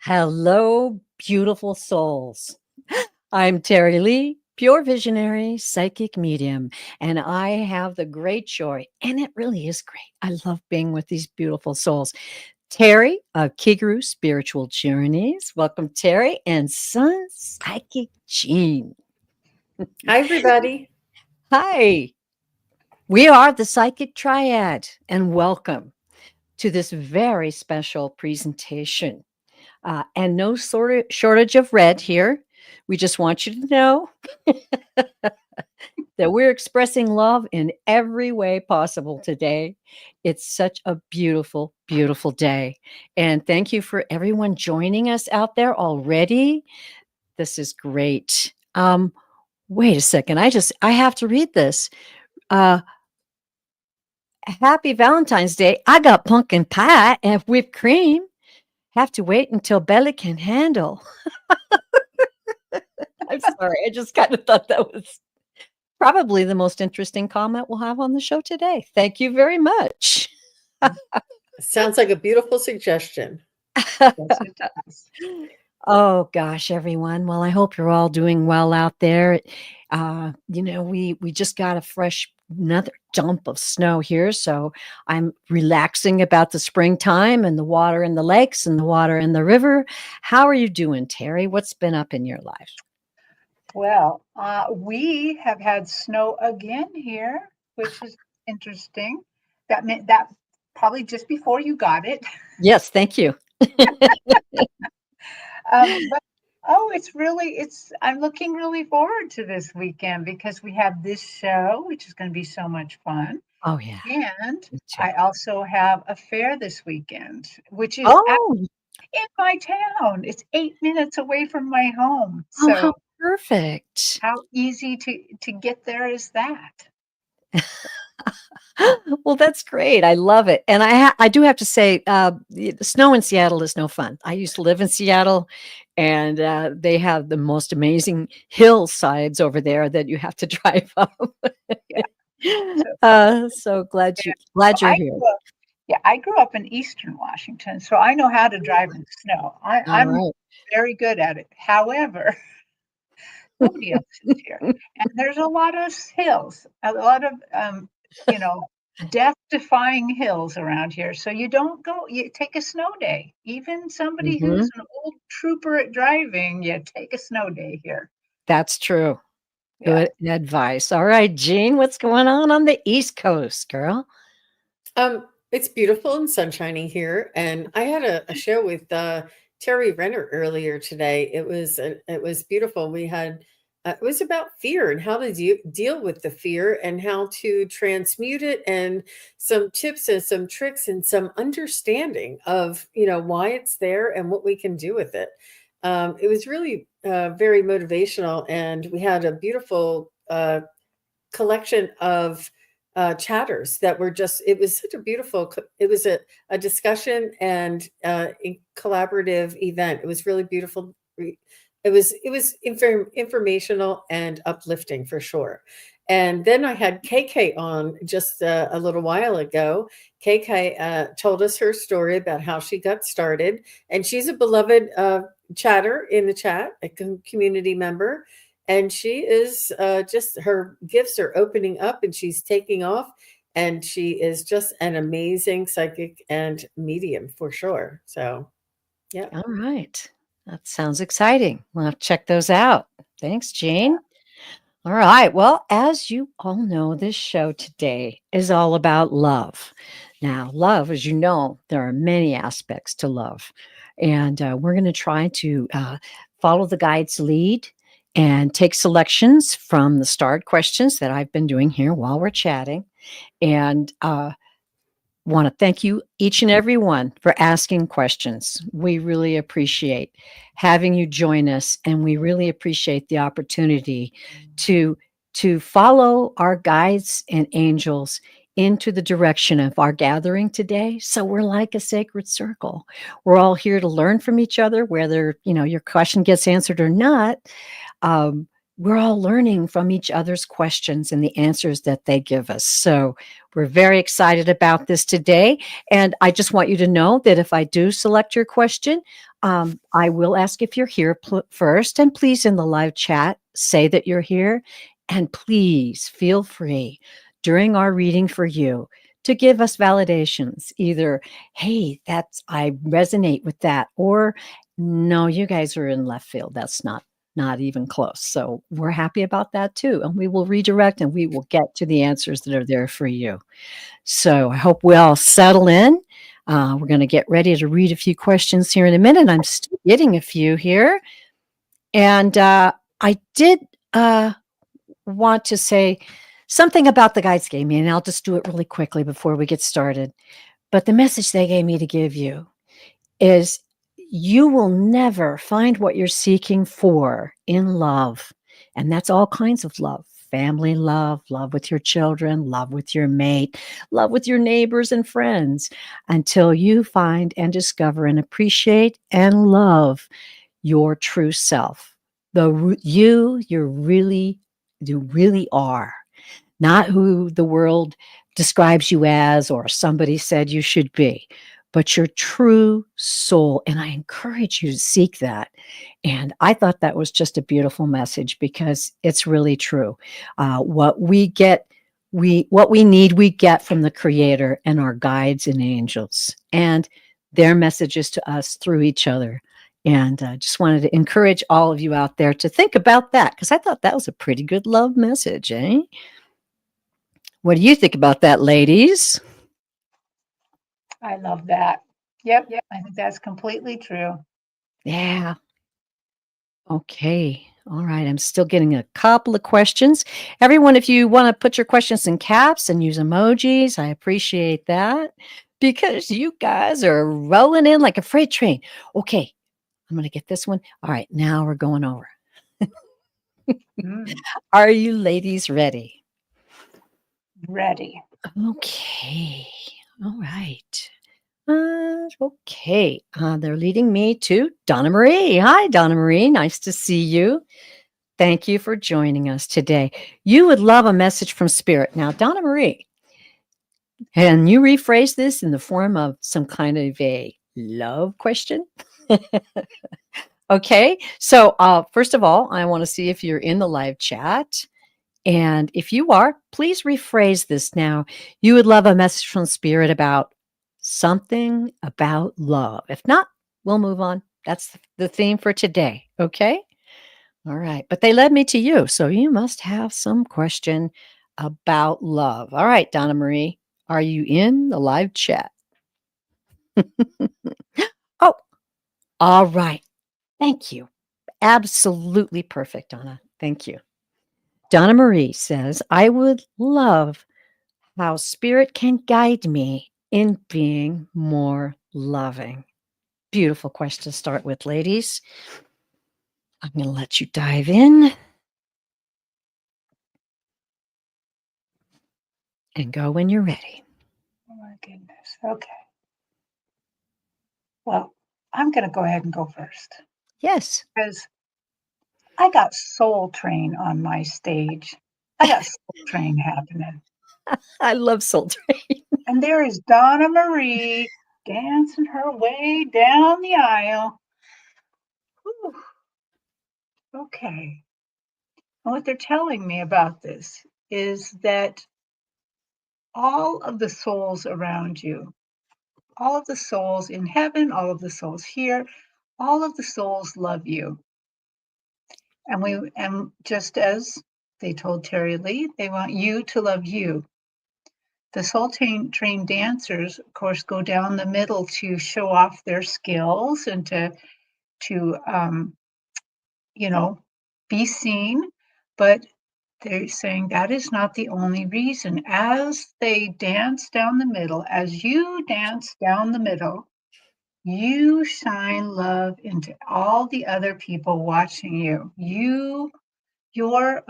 Hello, beautiful souls. I'm Teri Lee, pure visionary psychic medium, and I have the great joy, and it really is great. I love being with these beautiful souls. Terry of Kiguru Spiritual Journeys. Welcome, Terry, and Sun Psychic Jean. Hi, everybody. Hi, we are the Psychic Triad, and welcome to this very special presentation. And no shortage of red here. We just want you to know that we're expressing love in every way possible today. It's such a beautiful, beautiful day. And thank you for everyone joining us out there already. This is great. Wait a second. I have to read this. Uh, Happy Valentine's Day. I got pumpkin pie and whipped cream. Have to wait until Bella can handle. I'm sorry. I just kind of thought that was probably the most interesting comment we'll have on the show today. Thank you very much. Sounds like a beautiful suggestion. Yes, it does. Oh gosh, everyone. Well, I hope you're all doing well out there. We just got a fresh another dump of snow here, so I'm relaxing about the springtime and the water in the lakes and the water in the river. How are you doing, Terry? What's been up in your life? Well, we have had snow again here, which is interesting. That meant that probably just before you got it. Yes, thank you. But I'm looking really forward to this weekend because we have this show, which is going to be so much fun. Oh yeah. And Me too. I also have a fair this weekend, which is Oh, in my town. It's 8 minutes away from my home. oh, how So perfect. how easy to get there is that? Well, that's great. I love it. And I do have to say, the snow in Seattle is no fun. I used to live in Seattle, and they have the most amazing hillsides over there that you have to drive up. Yeah. So glad So you're here. I grew up in Eastern Washington, so I know how to drive in snow. All I'm right. very good at it. However, nobody else is here. And there's a lot of hills, a lot of, you know, death-defying hills around here. So you take a snow day. Even somebody Mhm. who's an old trooper at driving, you take a snow day here. That's true. Yeah. Good advice. All right, Jean, what's going on the East Coast, girl? It's beautiful and sunshiny here, and I had a show with Terry Renner earlier today. It was beautiful. We had it was about fear and how to deal with the fear and how to transmute it, and some tips and some tricks and some understanding of why it's there and what we can do with it. It was really very motivational, and we had a beautiful collection of chatters that were just, it was such a beautiful, it was a discussion and a collaborative event. It was really beautiful. It was informational and uplifting for sure. And then I had KK on just a little while ago. KK told us her story about how she got started, and she's a beloved chatter in the chat, a community member, and she is just, her gifts are opening up and she's taking off, and she is just an amazing psychic and medium for sure. So yeah. All right. That sounds exciting. We'll have to check those out. Thanks, Jean. All right. Well, as you all know, this show today is all about love. Now, love, as you know, there are many aspects to love. And we're going to try to follow the guide's lead and take selections from the starred questions that I've been doing here while we're chatting. And want to thank you, each and every one, for asking questions. We really appreciate having you join us, and we really appreciate the opportunity to follow our guides and angels into the direction of our gathering today. So we're like a sacred circle. We're all here to learn from each other, whether your question gets answered or not. we're all learning from each other's questions and the answers that they give us. So we're very excited about this today. And I just want you to know that if I do select your question, I will ask if you're here first. And please, in the live chat, say that you're here. And please feel free during our reading for you to give us validations. Either, hey, I resonate with that, or no, you guys are in left field. That's not even close. So we're happy about that too. And we will redirect and we will get to the answers that are there for you. So I hope we all settle in. We're going to get ready to read a few questions here in a minute. I'm still getting a few here. And I did want to say something about the guides gave me, and I'll just do it really quickly before we get started. But the message they gave me to give you is you will never find what you're seeking for in love. And that's all kinds of love: family love, love with your children, love with your mate, love with your neighbors and friends, until you find and discover and appreciate and love your true self. You really are, not who the world describes you as or somebody said you should be, but your true soul. And I encourage you to seek that. And I thought that was just a beautiful message because it's really true. What we get, what we need, we get from the Creator and our guides and angels, and their messages to us through each other. And I just wanted to encourage all of you out there to think about that, because I thought that was a pretty good love message, eh? What do you think about that, ladies? I love that. Yep, I think that's completely true. Yeah. Okay. All right. I'm still getting a couple of questions. Everyone, if you want to put your questions in caps and use emojis, I appreciate that because you guys are rolling in like a freight train. Okay. I'm going to get this one. All right. Now we're going over. Mm, Are you ladies ready? ready. Okay. All right. Okay. They're leading me to Donna Marie. Hi, Donna Marie. Nice to see you. Thank you for joining us today. You would love a message from Spirit. Now, Donna Marie, can you rephrase this in the form of some kind of a love question? Okay. So, first of all, I want to see if you're in the live chat. And if you are, please rephrase this now. You would love a message from Spirit about something about love. If not, we'll move on. That's the theme for today. Okay. All right. But they led me to you. So you must have some question about love. All right, Donna Marie, are you in the live chat? Oh, all right. Thank you. Absolutely perfect, Donna. Thank you. Donna Marie says, I would love how spirit can guide me in being more loving. Beautiful question to start with, ladies. I'm going to let you dive in and go when you're ready. Oh my goodness. Okay. Well, I'm going to go ahead and go first Yes. because I got Soul Train on my stage. I got Soul Train happening. I love Soul Train. And there is Donna Marie dancing her way down the aisle. Whew. Okay. And what they're telling me about this is that all of the souls around you, all of the souls in heaven, all of the souls here, all of the souls love you. And just as they told Teri Lee, they want you to love you. The soul train dancers, of course, go down the middle to show off their skills and to be seen. But they're saying that is not the only reason. As they dance down the middle, as you dance down the middle, you shine love into all the other people watching you. Your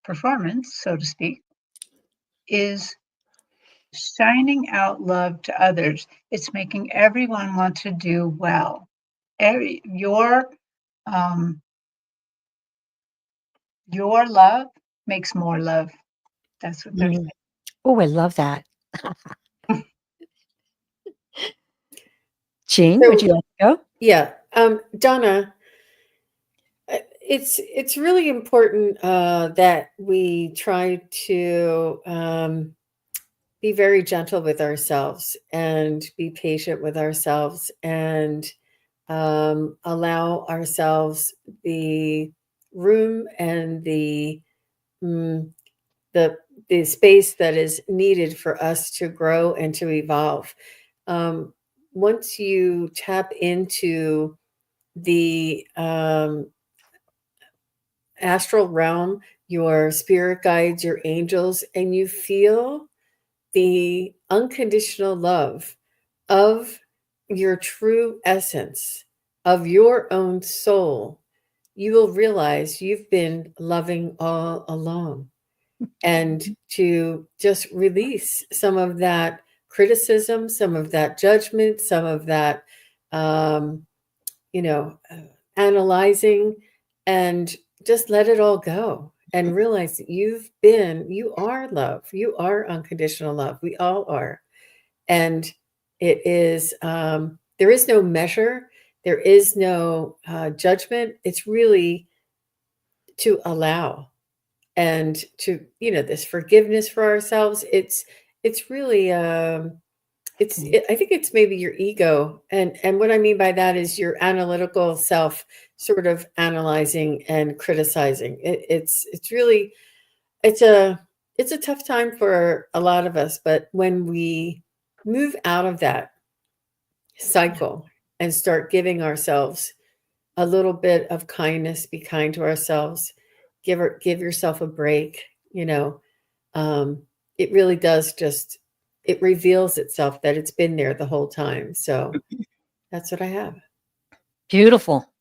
performance, so to speak, is shining out love to others. It's making everyone want to do well. Your Your love makes more love. That's what they're Mm. Oh, I love that. saying. Jean, would So you like to go? yeah, Donna, it's really important that we try to be very gentle with ourselves and be patient with ourselves and allow ourselves the room and mm, the the space that is needed for us to grow and to evolve. Um, Once you tap into the astral realm, your spirit guides, your angels, and you feel the unconditional love of your true essence, of your own soul, you will realize you've been loving all along. And to just release some of that criticism, some of that judgment, some of that, um, you know, analyzing, and just let it all go and realize that you are love, you are unconditional love. We all are. And it is, there is no measure, there is no judgment. It's really to allow and to, this forgiveness for ourselves. It's really, I think it's maybe your ego, and what I mean by that is your analytical self sort of analyzing and criticizing. It's really, it's a it's a tough time for a lot of us, but when we move out of that cycle and start giving ourselves a little bit of kindness, be kind to ourselves, give yourself a break, um, it really does, just it reveals itself that it's been there the whole time. So that's what I have. Beautiful.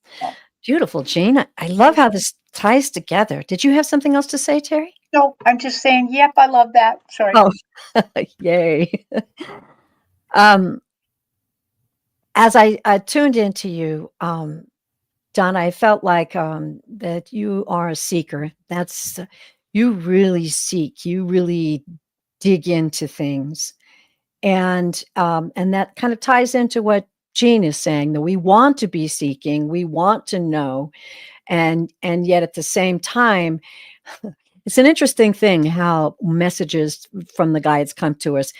Beautiful, Jean. I love how this ties together. Did you have something else to say, Terry? No, I'm just saying, yep, I love that. Sorry. Oh, yay. Um, as I tuned into you, Donna, I felt like that you are a seeker. That's you really seek. You really dig into things, and that kind of ties into what Jean is saying. That we want to be seeking, we want to know, and yet at the same time, it's an interesting thing how messages from the guides come to us.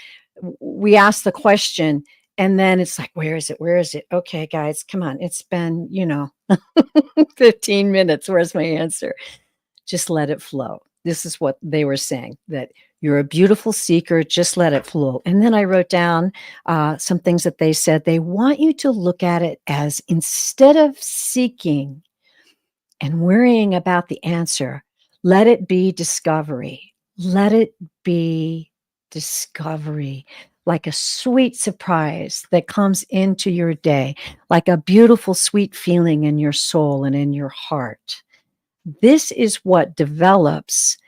We ask the question, and then it's like, where is it? Where is it? Okay, guys, come on. It's been, 15 minutes. Where's my answer? Just let it flow. This is what they were saying, that you're a beautiful seeker. Just let it flow. And then I wrote down some things that they said. They want you to look at it as, instead of seeking and worrying about the answer, let it be discovery. Let it be discovery, like a sweet surprise that comes into your day, like a beautiful, sweet feeling in your soul and in your heart. This is what develops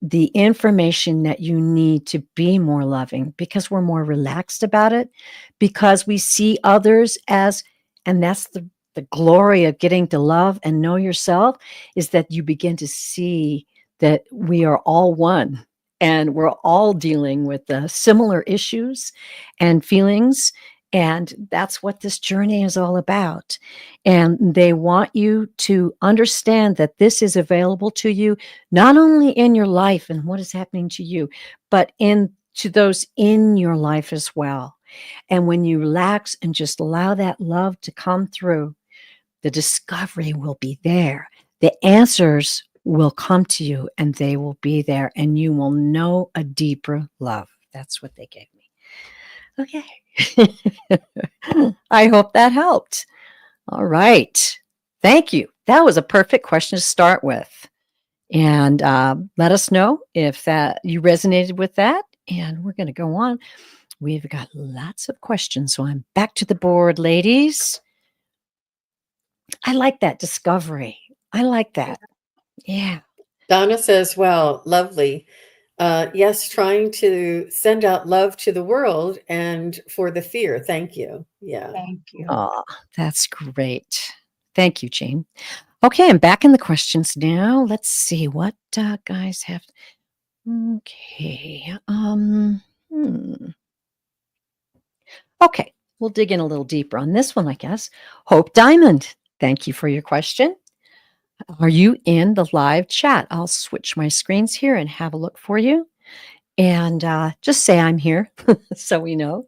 the information that you need to be more loving, because we're more relaxed about it, because we see others as, and that's the glory of getting to love and know yourself, is that you begin to see that we are all one, and we're all dealing with similar issues and feelings. And that's what this journey is all about. And they want you to understand that this is available to you, not only in your life and what is happening to you, but to those in your life as well. And when you relax and just allow that love to come through, the discovery will be there. The answers will come to you, and they will be there, and you will know a deeper love. That's what they gave me. Okay. I hope that helped. All right. Thank you. That was a perfect question to start with. And let us know if that you resonated with that. And we're going to go on. We've got lots of questions. So I'm back to the board, ladies. I like that discovery. I like that. Yeah. Donna says, well, lovely. Yes, trying to send out love to the world and for the fear. Thank you. Yeah. Thank you. Oh, that's great. Thank you, Jean. Okay, I'm back in the questions now. Let's see what guys have. Okay. Okay, we'll dig in a little deeper on this one, I guess. Hope Diamond, thank you for your question. Are you in the live chat? I'll switch my screens here and have a look for you. And just say I'm here so we know.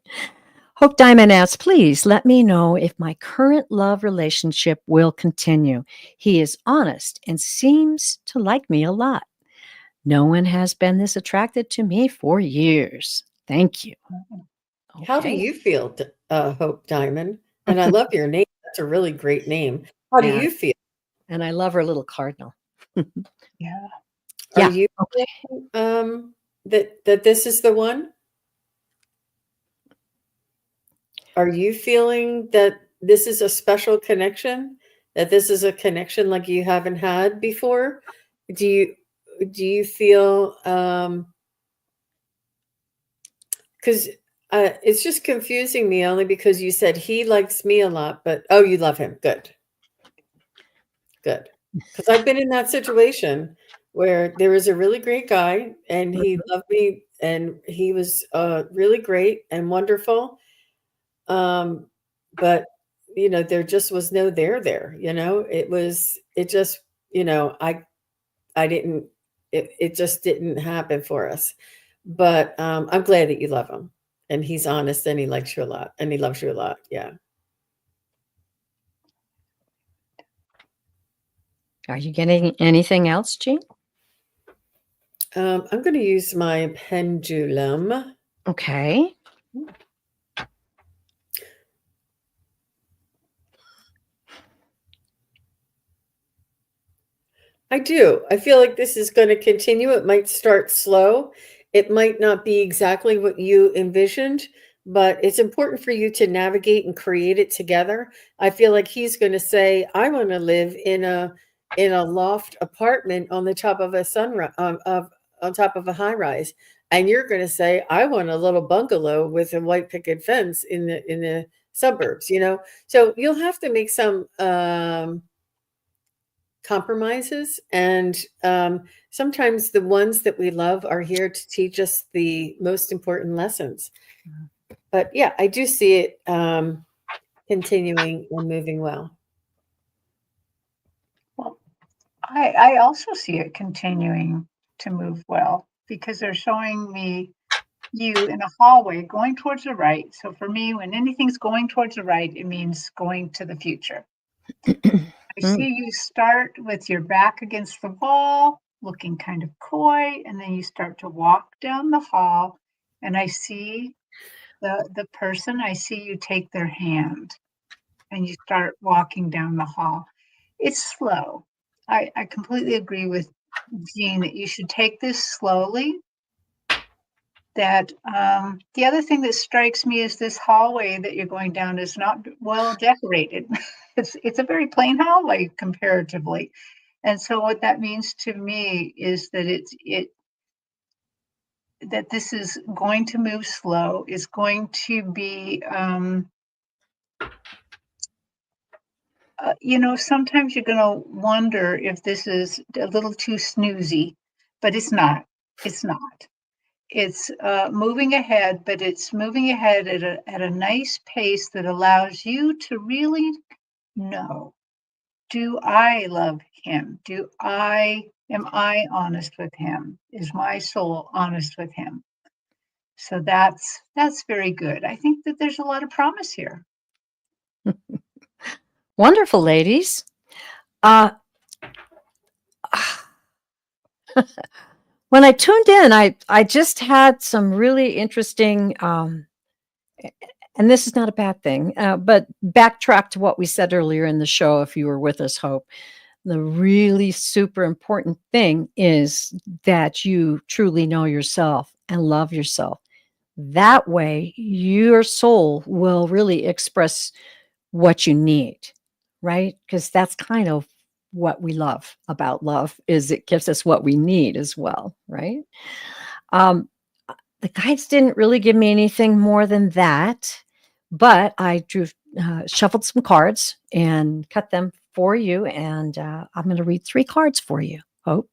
Hope Diamond asks, please let me know if my current love relationship will continue. He is honest and seems to like me a lot. No one has been this attracted to me for years. Thank you. How do Okay. you feel, Hope Diamond? And I love your name. That's a really great name. How do Yeah. you feel? And I love her little cardinal. Yeah. Are Yeah. you Okay. that this is the one? Are you feeling that this is a special connection? That this is a connection like you haven't had before? Do you feel because it's just confusing me only because you said he likes me a lot, but oh, you love him. Good. Good. Because I've been in that situation where there was a really great guy and he loved me and he was really great and wonderful. But there just was no there. It just, I didn't, it just didn't happen for us. But I'm glad that you love him and he's honest and he likes you a lot and he loves you a lot. Yeah. Are you getting anything else, Jean? I'm going to use my pendulum. Okay. I do. I feel like this is going to continue. It might start slow. It might not be exactly what you envisioned, but it's important for you to navigate and create it together. I feel like he's going to say, "I want to live in a loft apartment on the top of a sunrise on top of a high rise." And you're going to say, "I want a little bungalow with a white picket fence in the suburbs," So you'll have to make some compromises and sometimes the ones that we love are here to teach us the most important lessons, but yeah, I do see it continuing and moving well. Well, I also see it continuing to move well because they're showing me you in a hallway going towards the right. So for me, when anything's going towards the right, it means going to the future. I see you start with your back against the wall, looking kind of coy, and then you start to walk down the hall, and I see the person, I see you take their hand, and you start walking down the hall. It's slow. I completely agree with Jean that you should take this slowly. That the other thing that strikes me is this hallway that you're going down is not well decorated. It's a very plain hallway comparatively. And so what that means to me is that that this is going to move slow, is going to be sometimes you're going to wonder if this is a little too snoozy, but it's not. It's not. It's moving ahead, but it's moving ahead at a nice pace that allows you to really know, do I love him? Am I honest with him? Is my soul honest with him? So that's very good. I think that there's a lot of promise here. Wonderful, ladies. Uh, when I tuned in, I just had some really interesting, and this is not a bad thing, but backtrack to what we said earlier in the show. If you were with us, Hope, the really super important thing is that you truly know yourself and love yourself. That way, your soul will really express what you need, right? Because that's kind of what we love about love is it gives us what we need as well, right? Um, the guides didn't really give me anything more than that, but I drew shuffled some cards and cut them for you, and I'm going to read 3 cards for you, Hope.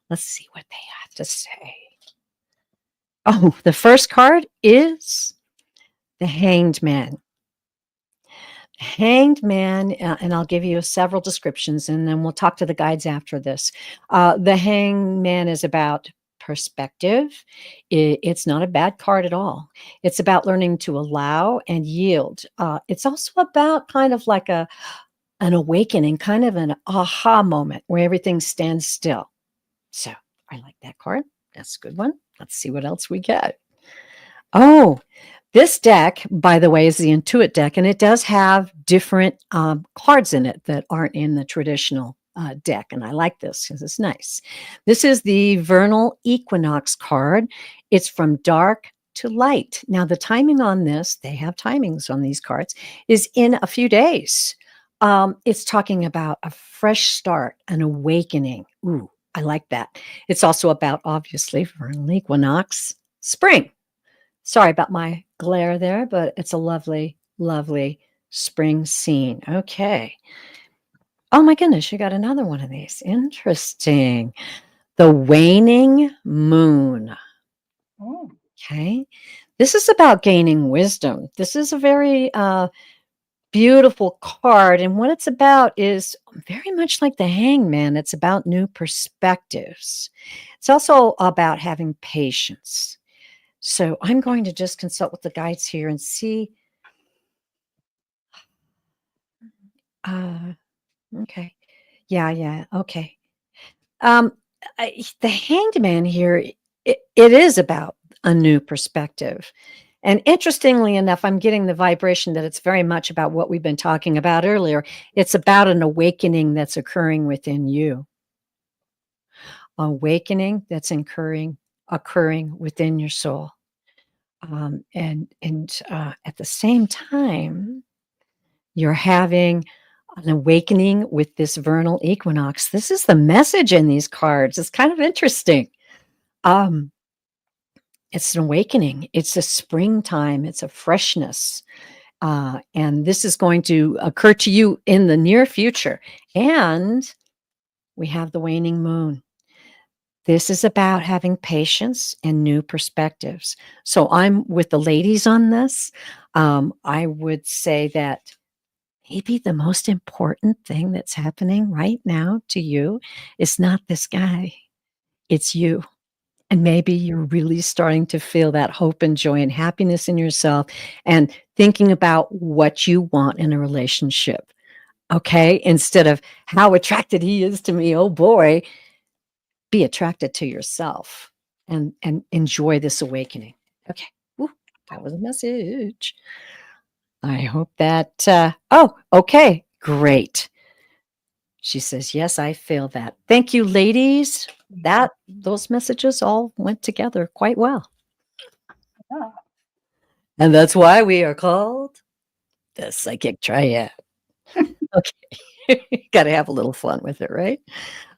Let's see what they have to say. Oh, the first card is the Hanged Man. Hanged Man, and I'll give you several descriptions, and then we'll talk to the guides after this. The Hanged Man is about perspective. It's not a bad card at all. It's about learning to allow and yield. It's also about kind of like an awakening, kind of an aha moment where everything stands still. So I like that card. That's a good one. Let's see what else we get. Oh, this deck, by the way, is the Intuit deck, and it does have different cards in it that aren't in the traditional deck, and I like this because it's nice. This is the Vernal Equinox card. It's from dark to light. Now, the timing on this, they have timings on these cards, is in a few days. It's talking about a fresh start, an awakening. Ooh, I like that. It's also about, obviously, Vernal Equinox, spring. Sorry about my glare there, but it's a lovely, lovely spring scene. Okay. Oh my goodness, you got another one of these. Interesting. The waning moon. Oh, Okay. This is about gaining wisdom. This is a very beautiful card. And what it's about is very much like the Hangman. It's about new perspectives. It's also about having patience. So I'm going to just consult with the guides here and see. Okay. Yeah. Okay. Um, the Hanged Man here, it is about a new perspective. And interestingly enough, I'm getting the vibration that it's very much about what we've been talking about earlier. It's about an awakening that's occurring within you. Awakening that's occurring within your soul. And at the same time, you're having an awakening with this vernal equinox. This is the message in these cards. It's kind of interesting. Um, it's an awakening. It's a springtime. It's a freshness. And this is going to occur to you in the near future. And we have the waning moon. This is about having patience and new perspectives. So I'm with the ladies on this. I would say that maybe the most important thing that's happening right now to you is not this guy, it's you. And maybe you're really starting to feel that hope and joy and happiness in yourself and thinking about what you want in a relationship. Okay. Instead of how attracted he is to me, oh boy, be attracted to yourself and enjoy this awakening. Okay. Woo, that was a message. I hope that, okay, great. She says, yes, I feel that. Thank you, ladies. Those messages all went together quite well. yeah. And that's why we are called the Psychic Triad. Okay. Got to have a little fun with it, right?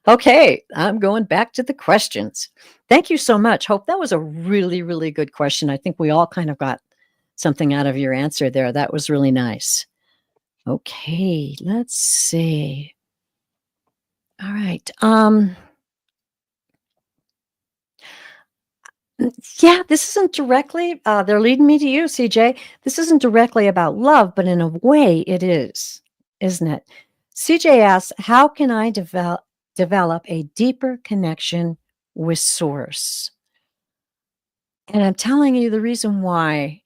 Okay, I'm going back to the questions. Thank you so much, Hope. That was a really, really good question. I think we all kind of got something out of your answer there. That was really nice. Okay, let's see. All right. Yeah, this isn't directly, they're leading me to you, CJ. This isn't directly about love, but in a way it is, isn't it? CJ asks, how can I develop a deeper connection with Source? And I'm telling you the reason why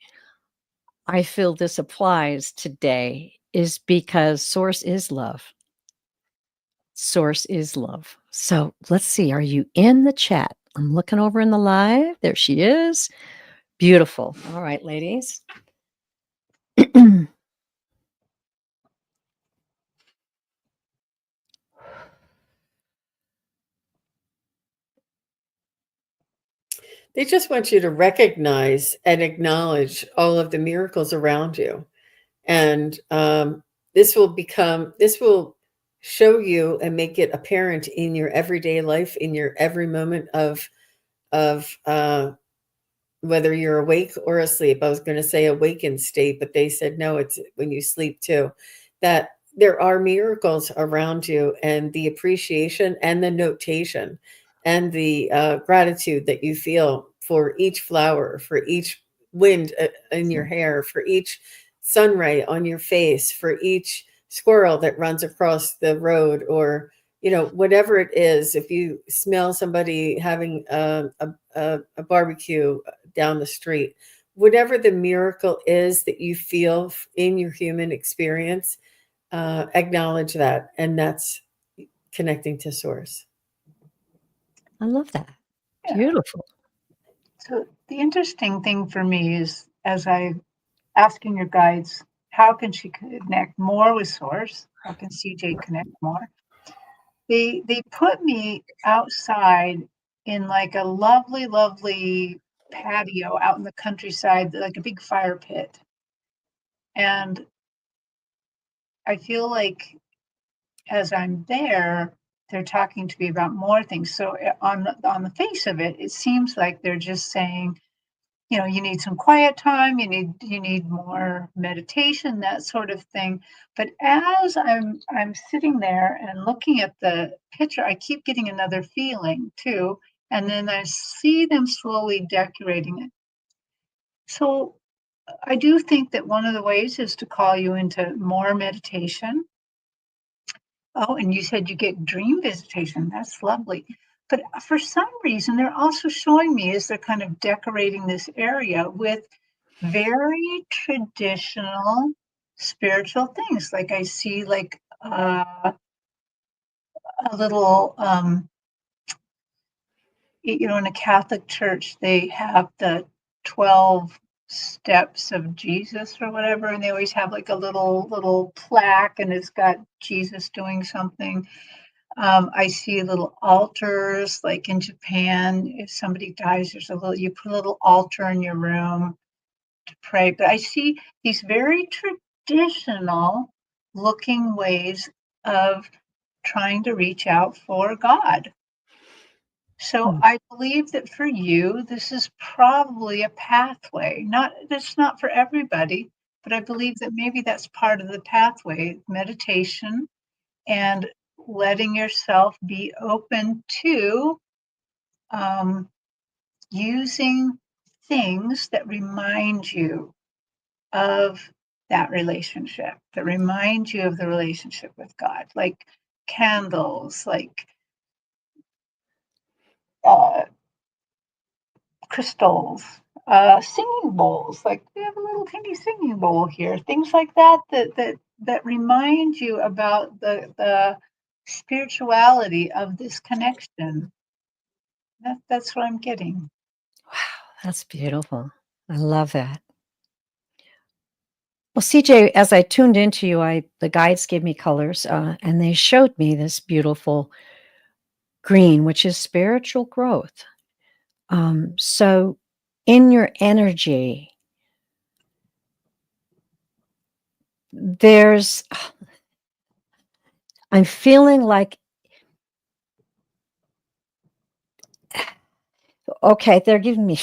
I feel this applies today is because Source is love. Source is love. So let's see. Are you in the chat? I'm looking over in the live. There she is. Beautiful. All right, ladies. They just want you to recognize and acknowledge all of the miracles around you. And this will show you and make it apparent in your everyday life, in your every moment of whether you're awake or asleep. I was going to say awakened state, but they said no, it's when you sleep too. That there are miracles around you, and the appreciation and the notation and the gratitude that you feel for each flower, for each wind in your hair, for each sun ray on your face, for each squirrel that runs across the road, or whatever it is. If you smell somebody having a barbecue down the street, whatever the miracle is that you feel in your human experience, acknowledge that, and that's connecting to source. I love that. Yeah. Beautiful. So the interesting thing for me is, as I asking your guides, how can she connect more with source? How can CJ connect more? They put me outside in like a lovely, lovely patio out in the countryside, like a big fire pit. And I feel like as I'm there, they're talking to me about more things. So on the face of it, it seems like they're just saying, you need some quiet time, you need more meditation, that sort of thing. But as I'm sitting there and looking at the picture, I keep getting another feeling too. And then I see them slowly decorating it. So I do think that one of the ways is to call you into more meditation. Oh, and you said you get dream visitation. That's lovely. But for some reason, they're also showing me as they're kind of decorating this area with very traditional spiritual things. Like I see like a little, in a Catholic church, they have the 12 steps of Jesus or whatever, and they always have like a little plaque, and it's got Jesus doing something. I see little altars, like in Japan, if somebody dies, you put a little altar in your room to pray. But I see these very traditional looking ways of trying to reach out for God. So Hmm. I believe that for you, this is probably a pathway. It's not for everybody, but I believe that maybe that's part of the pathway, meditation and letting yourself be open to using things that remind you of that relationship, that remind you of the relationship with God, like candles, like uh, crystals, singing bowls. Like we have a little teeny singing bowl here. Things like that remind you about the spirituality of this connection. That's what I'm getting. Wow, that's beautiful. I love that. Well, CJ, as I tuned into you, the guides gave me colors, and they showed me this beautiful green, which is spiritual growth. So, in your energy, there's, I'm feeling like, okay, they're giving me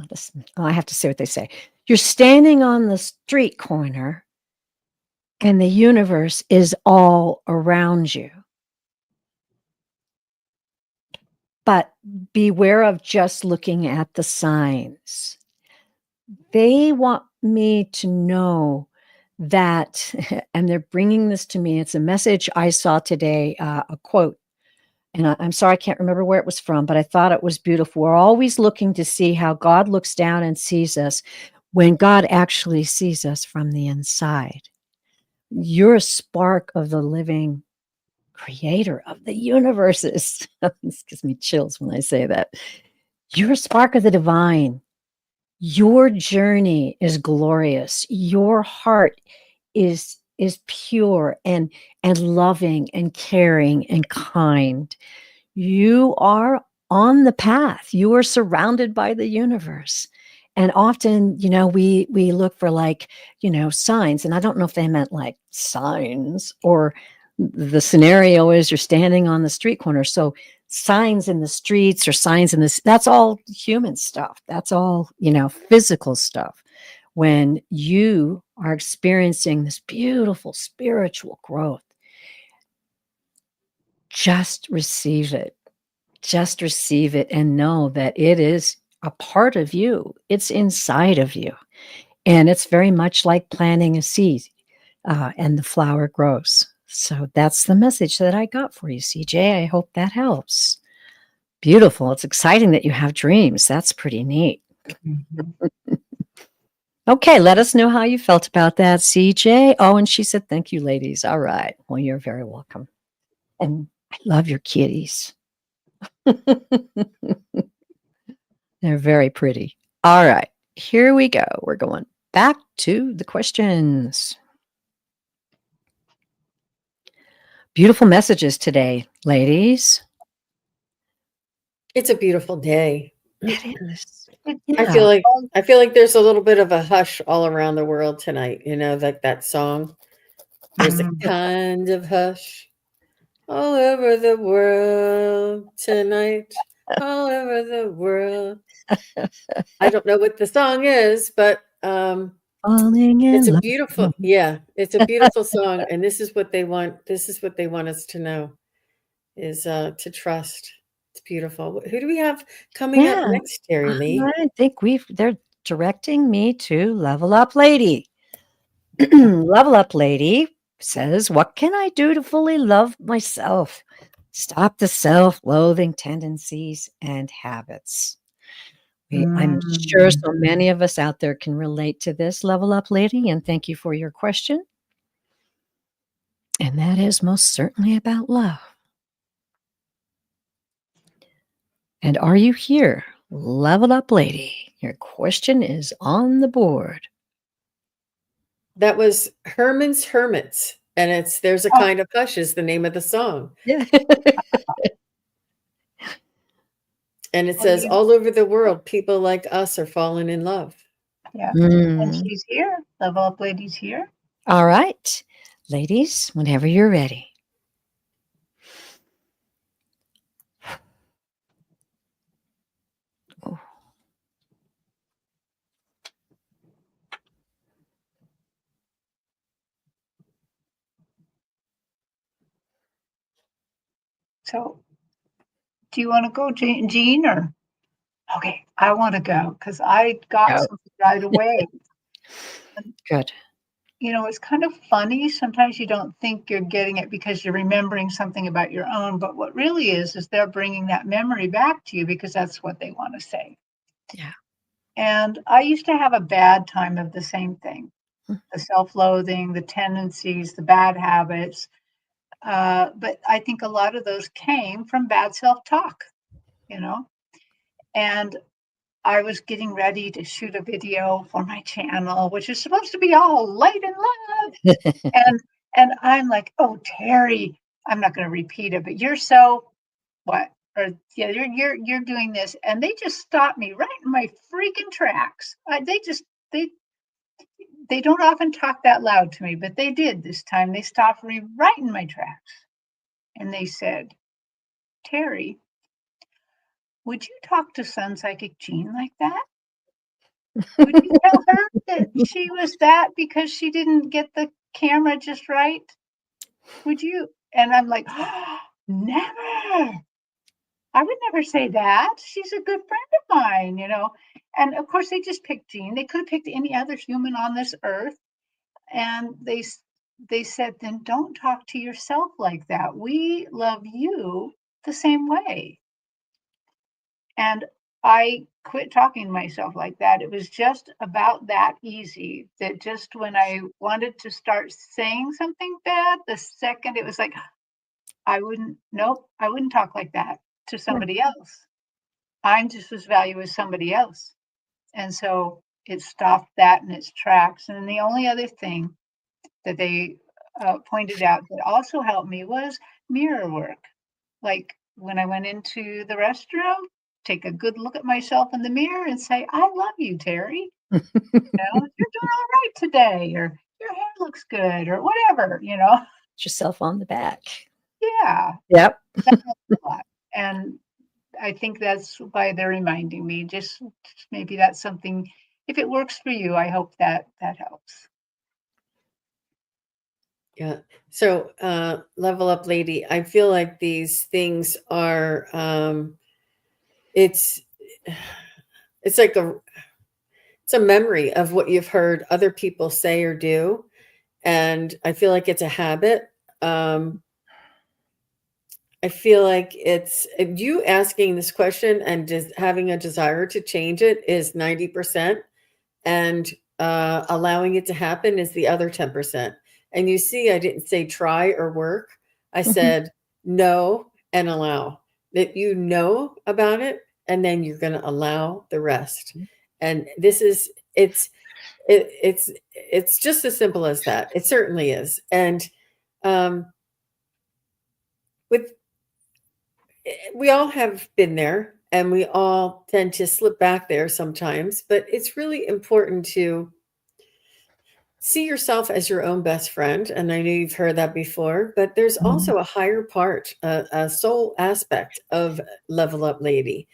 this. I have to say what they say. You're standing on the street corner, and the universe is all around you. But beware of just looking at the signs. They want me to know that, and they're bringing this to me. It's a message I saw today, a quote, and I'm sorry I can't remember where it was from, but I thought it was beautiful. We're always looking to see how God looks down and sees us when God actually sees us from the inside. You're a spark of the living creator of the universes. This gives me chills when I say that. You're a spark of the divine. Your journey is glorious. Your heart is pure and loving and caring and kind. You are on the path. You are surrounded by the universe. And often, we look for like, signs. And I don't know if they meant like signs, or the scenario is you're standing on the street corner. So signs in the streets or signs in this, that's all human stuff. That's all, physical stuff. When you are experiencing this beautiful spiritual growth, just receive it. Just receive it and know that it is a part of you. It's inside of you. And it's very much like planting a seed, and the flower grows. So that's the message that I got for you, CJ. I hope that helps. Beautiful. It's exciting that you have dreams. That's pretty neat. Okay, let us know how you felt about that, CJ. Oh, and she said, thank you, ladies. All right. Well, you're very welcome. And I love your kitties. They're very pretty. All right, here we go. We're going back to the questions. Beautiful messages today, ladies. It's a beautiful day. It is. I Yeah. feel like there's a little bit of a hush all around the world tonight, like that song. There's a kind of hush all over the world tonight. All over the world. I don't know what the song is, but Falling in it's a love. beautiful, it's a beautiful song, and this is what they want. This is what they want us to know, is to trust. It's beautiful. Who do we have coming up Yeah. next, Teri Lee? I think they're directing me to Level Up Lady. Level Up Lady says, what can I do to fully love myself? Stop the self-loathing tendencies and habits. I'm sure so many of us out there can relate to this, Level Up Lady, and thank you for your question. And that is most certainly about love. And are you here, Level Up Lady? Your question is on the board. That was Herman's Hermits, and There's a Kind of Hush is the name of the song. Yeah. And it says, all over the world, people like us are falling in love. Yeah. And she's here. Level Up Lady's here. All right. Ladies, whenever you're ready. Oh. So, do you want to go, Jean, or? Okay, I want to go because I got something right away. Good. It's kind of funny. Sometimes you don't think you're getting it because you're remembering something about your own, but what really is they're bringing that memory back to you because that's what they want to say. Yeah. And I used to have a bad time of the same thing, the self-loathing, the tendencies, the bad habits. But I think a lot of those came from bad self-talk, and I was getting ready to shoot a video for my channel, which is supposed to be all light and love. and I'm like, oh, Teri, I'm not going to repeat it, but you're so what? Or yeah, you're doing this, and they just stopped me right in my freaking tracks. They don't often talk that loud to me, but they did this time. They stopped me right in my tracks, and they said, Teri, would you talk to Sun Psychic Jean like that? Would you tell her that she was that because she didn't get the camera just right? Would you? And I'm like, oh, never. I would never say that. She's a good friend of mine, And of course, they just picked Jean. They could have picked any other human on this earth. And they said, then don't talk to yourself like that. We love you the same way. And I quit talking to myself like that. It was just about that easy that just when I wanted to start saying something bad, the second it was like, I wouldn't talk like that to somebody else. I'm just as valuable as somebody else. And so it stopped that in its tracks. And then the only other thing that they pointed out that also helped me was mirror work. Like when I went into the restroom, take a good look at myself in the mirror and say, I love you, Teri. You're doing all right today, or your hair looks good, or whatever, Pat yourself on the back. Yeah. Yep. That helps a lot. And I think that's why they're reminding me. Just maybe that's something. If it works for you, I hope that helps. Yeah. So, level up lady, I feel like these things are, it's, it's like it's a memory of what you've heard other people say or do. And I feel like it's a habit. Um, I feel like it's you asking this question and just having a desire to change it is 90%, and allowing it to happen is the other 10%. And you see, I didn't say try or work. I Mhm. said know and allow, that you know about it, and then you're going to allow the rest. And this is it's just as simple as that. It certainly is. And um, with we all have been there, and we all tend to slip back there sometimes, but it's really important to see yourself as your own best friend. And I know you've heard that before, but there's Mhm. also a higher part, a soul aspect of Level Up Lady.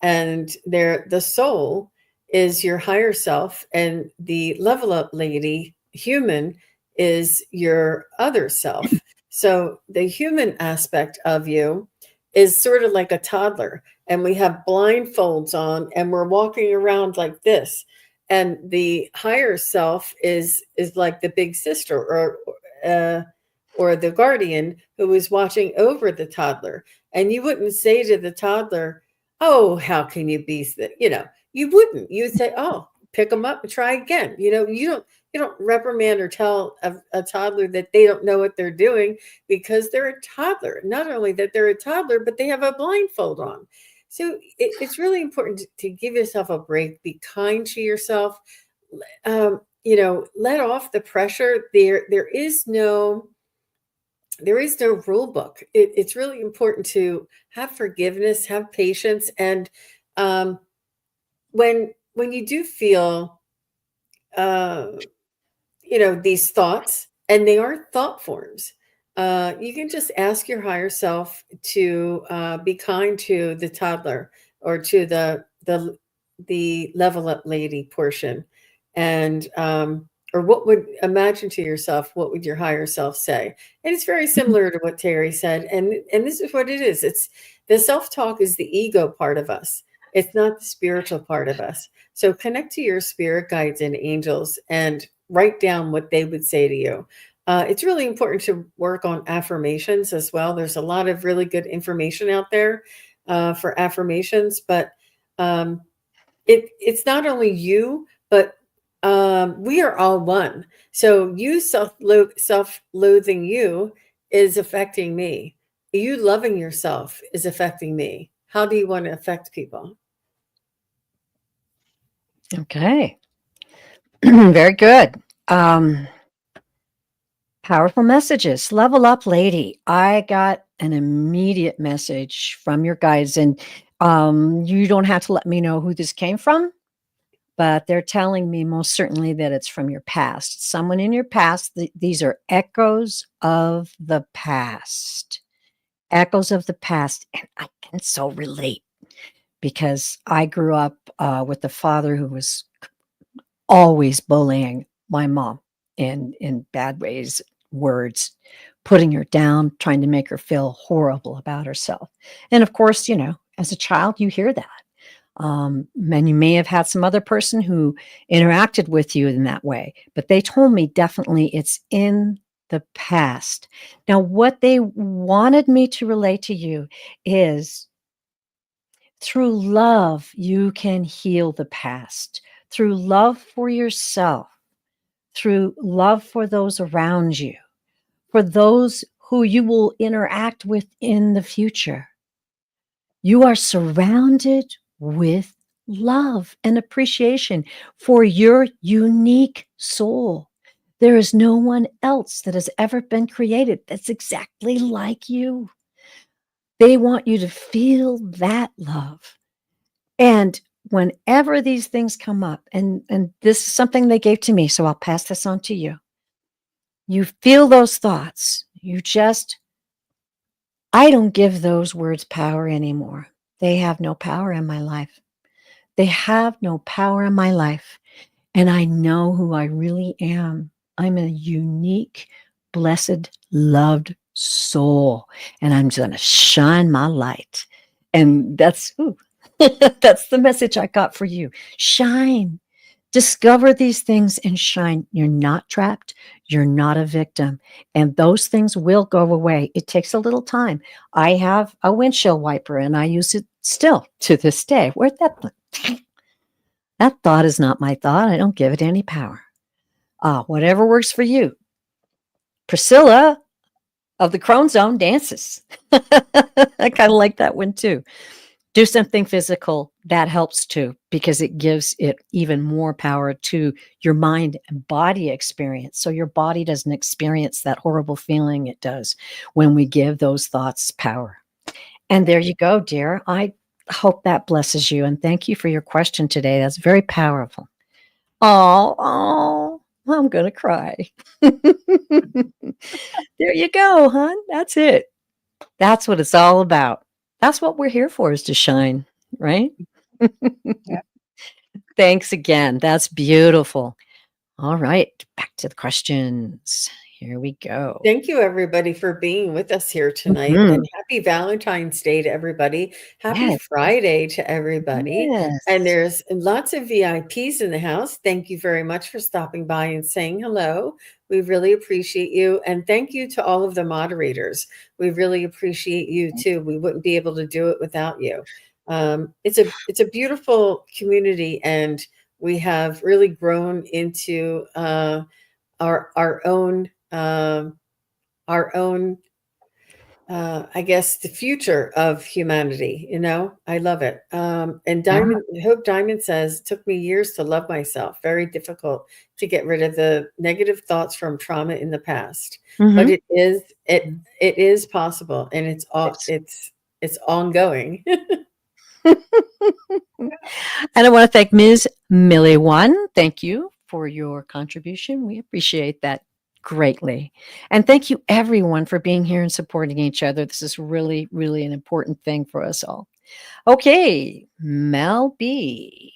And there, the soul is your higher self, and the Level Up Lady human is your other self. So the human aspect of you is sort of like a toddler, and we have blindfolds on, and we're walking around like this, and the higher self is like the big sister, uh, or the guardian who is watching over the toddler. And you wouldn't say to the toddler, "Oh, how can you be that?" You wouldn't. You would say, "Oh, pick them up and try again." You don't reprimand or tell a toddler that they don't know what they're doing, because they're a toddler. Not only that they're a toddler, but they have a blindfold on. So it's really important to give yourself a break, be kind to yourself, let off the pressure. There is no rule book. It's really important to have forgiveness, have patience, and um, when you do feel uh, these thoughts, and they are thought forms, you can just ask your higher self to be kind to the toddler, or to the level up lady portion. And or what would imagine to yourself, what would your higher self say? And it's very similar to what Terry said, and this is what it is. It's the self-talk is the ego part of us. It's not the spiritual part of us. So connect to your spirit guides and angels, and write down what they would say to you. It's really important to work on affirmations as well. There's a lot of really good information out there for affirmations, but um, it's not only you, but we are all one. So you self-loathing you is affecting me. You loving yourself is affecting me. How do you want to affect people? Okay. Very good. Um, Powerful messages. Level up, lady. I got an immediate message from your guides, and you don't have to let me know who this came from, but they're telling me most certainly that it's from your past. Someone in your past. These are echoes of the past. Echoes of the past. And I can so relate because I grew up with a father who was always bullying my mom in bad ways, words, putting her down, trying to make her feel horrible about herself. And of course, as a child, you hear that. And you may have had some other person who interacted with you in that way, but they told me definitely it's in the past. Now, what they wanted me to relate to you is through love, you can heal the past. Through love for yourself, through love for those around you, for those who you will interact with in the future. You are surrounded with love and appreciation for your unique soul. There is no one else that has ever been created that's exactly like you. They want you to feel that love. And whenever these things come up, and this is something they gave to me, so I'll pass this on to you. You feel those thoughts. I don't give those words power anymore. They have no power in my life. They have no power in my life. And I know who I really am. I'm a unique, blessed, loved soul, and I'm going to shine my light. And that's that's the message I got for you. Shine. Discover these things and shine. You're not trapped. You're not a victim. And those things will go away. It takes a little time. I have a windshield wiper and I use it still to this day. Where'd that that thought is not my thought. I don't give it any power. Whatever works for you. Priscilla of the Crone Zone dances. I kind of like that one too. Do something physical. That helps too, because it gives it even more power to your mind and body experience. So your body doesn't experience that horrible feeling it does when we give those thoughts power. And there you go, dear. I hope that blesses you. And thank you for your question today. That's very powerful. Oh, I'm going to cry. There you go, hon. That's it. That's what it's all about. That's what we're here for, is to shine, right? Yeah. Thanks again. That's beautiful. All right, back to the questions. Here we go. Thank you, everybody, for being with us here tonight. Mhm. And happy Valentine's Day to everybody. Happy Yes, Friday to everybody. And yes. there's lots of VIPs in the house. Thank you very much for stopping by and saying hello. We really appreciate you. And thank you to all of the moderators. We really appreciate you too. We wouldn't be able to do it without you. It's a beautiful community, and we have really grown into our own. Our own, I guess, the future of humanity. I love it. And Yeah. Hope Diamond says, it took me years to love myself. Very difficult to get rid of the negative thoughts from trauma in the past. But Mhm. it is possible, and Yes. it's ongoing. And I want to thank Ms. Millie One. Thank you for your contribution. We appreciate that greatly. And thank you, everyone, for being here and supporting each other. This is really, really an important thing for us all. Okay, Mel B.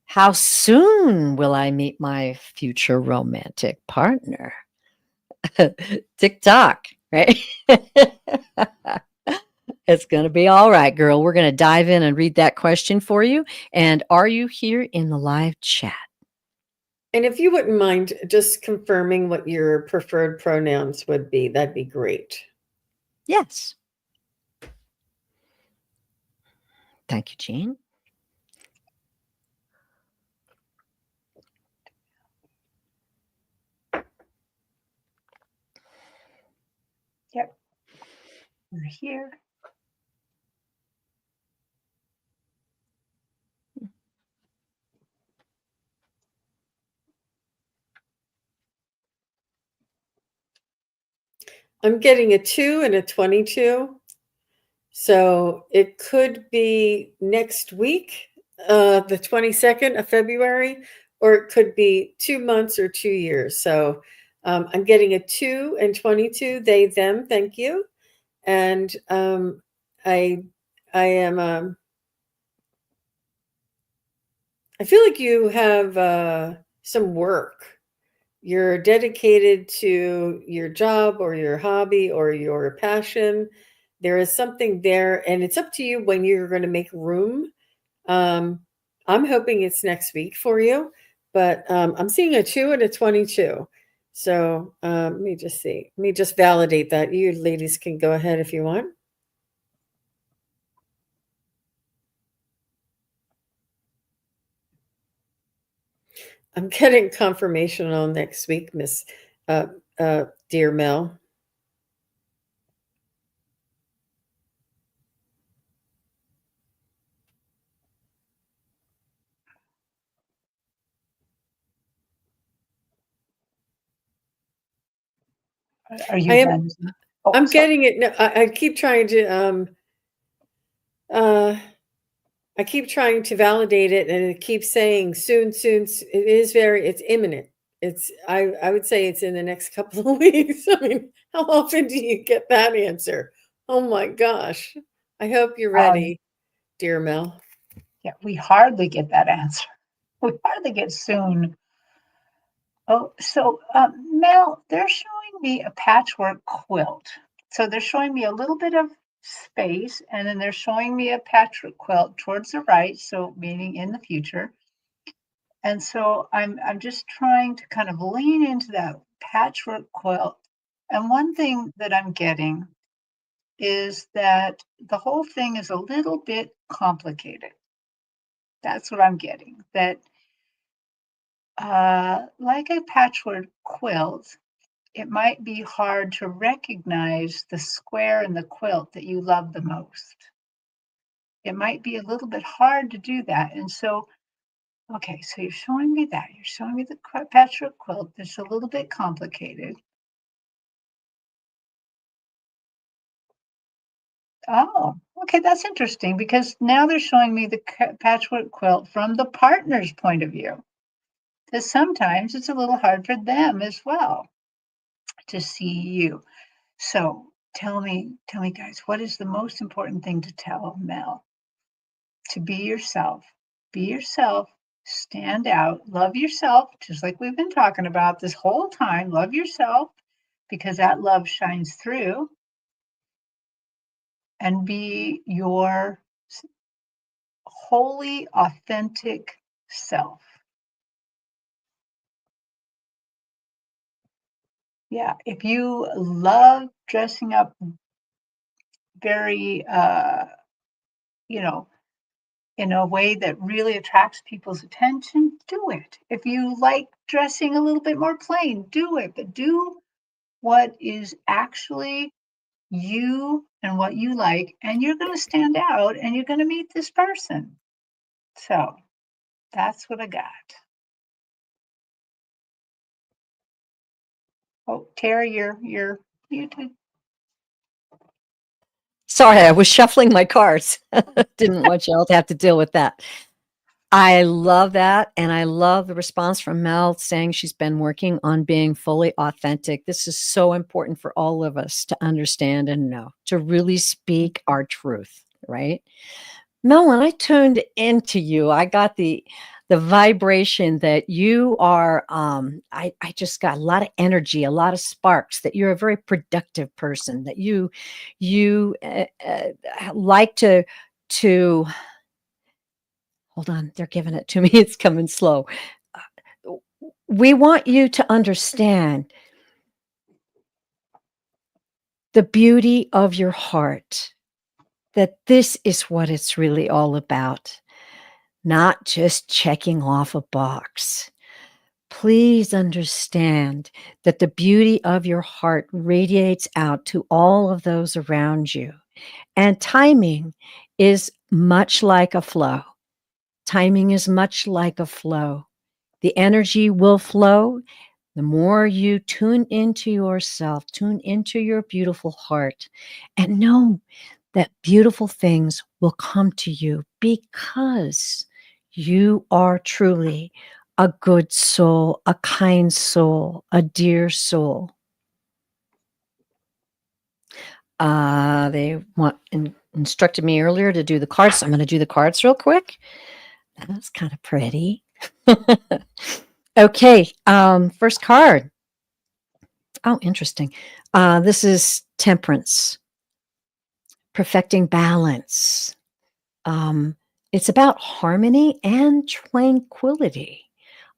How soon will I meet my future romantic partner? TikTok, right? It's going to be all right, girl. We're going to dive in and read that question for you. And are you here in the live chat? And if you wouldn't mind just confirming what your preferred pronouns would be, that'd be great. Yes. Thank you, Jean. Yep. We're here. I'm getting a 2 and a 22. So it could be next week, the 22nd of February, or it could be 2 months or 2 years. So I'm getting a 2 and 22, they, them, thank you. And I am, I feel like you have some work. You're dedicated to your job or your hobby or your passion. There is something there, and it's up to you when you're going to make room. Um, I'm hoping it's next week for you, but I'm seeing a 2 and a 22. So let me just see. Let me just validate that. You ladies can go ahead if you want. I'm getting confirmation on next week, Miss Dear Mel. Are you I am. done? Oh, I'm sorry. getting it. No, I keep trying to. Uh, I keep trying to validate it, and it keeps saying soon, soon. It is it's imminent. I would say it's in the next couple of weeks. I mean, how often do you get that answer? Oh my gosh. I hope you're ready, dear Mel. Yeah, we hardly get that answer. We hardly get soon. Oh, so Mel, they're showing me a patchwork quilt. So they're showing me a little bit of space, and then they're showing me a patchwork quilt towards the right, so meaning in the future. And so I'm just trying to kind of lean into that patchwork quilt. And one thing that I'm getting is that the whole thing is a little bit complicated. That's what I'm getting. That like a patchwork quilt, it might be hard to recognize the square in the quilt that you love the most. It might be a little bit hard to do that. And so, okay, so you're showing me that. You're showing me the patchwork quilt that's a little bit complicated. Oh, okay, that's interesting because now they're showing me the patchwork quilt from the partner's point of view. Because sometimes it's a little hard for them as well to see you. So tell me, guys, what is the most important thing to tell Mel? To be yourself, stand out, love yourself, just like we've been talking about this whole time. Love yourself because that love shines through and be your wholly authentic self. Yeah, if you love dressing up very, you know, in a way that really attracts people's attention, do it. If you like dressing a little bit more plain, do it, but do what is actually you and what you like, and you're going to stand out and you're going to meet this person. So that's what I got. Oh, Tara, you're muted. Sorry, I was shuffling my cards. Didn't want y'all to have to deal with that. I love that, and I love the response from Mel saying she's been working on being fully authentic. This is so important for all of us to understand and know, to really speak our truth, right? Mel, when I tuned into you, I got the vibration that you are I just got a lot of energy, a lot of sparks, that you're a very productive person, that you like to hold on, they're giving it to me. It's coming slow. We want you to understand the beauty of your heart, that this is what it's really all about, not just checking off a box. Please understand that the beauty of your heart radiates out to all of those around you. And timing is much like a flow. Timing is much like a flow. The energy will flow. The more you tune into yourself, tune into your beautiful heart, and know that beautiful things will come to you because you are truly a good soul, a kind soul, a dear soul. They instructed me earlier to do the cards, so I'm going to do the cards real quick. That's kind of pretty. Okay, first card. Oh, interesting. This is Temperance, perfecting balance. Um, it's about harmony and tranquility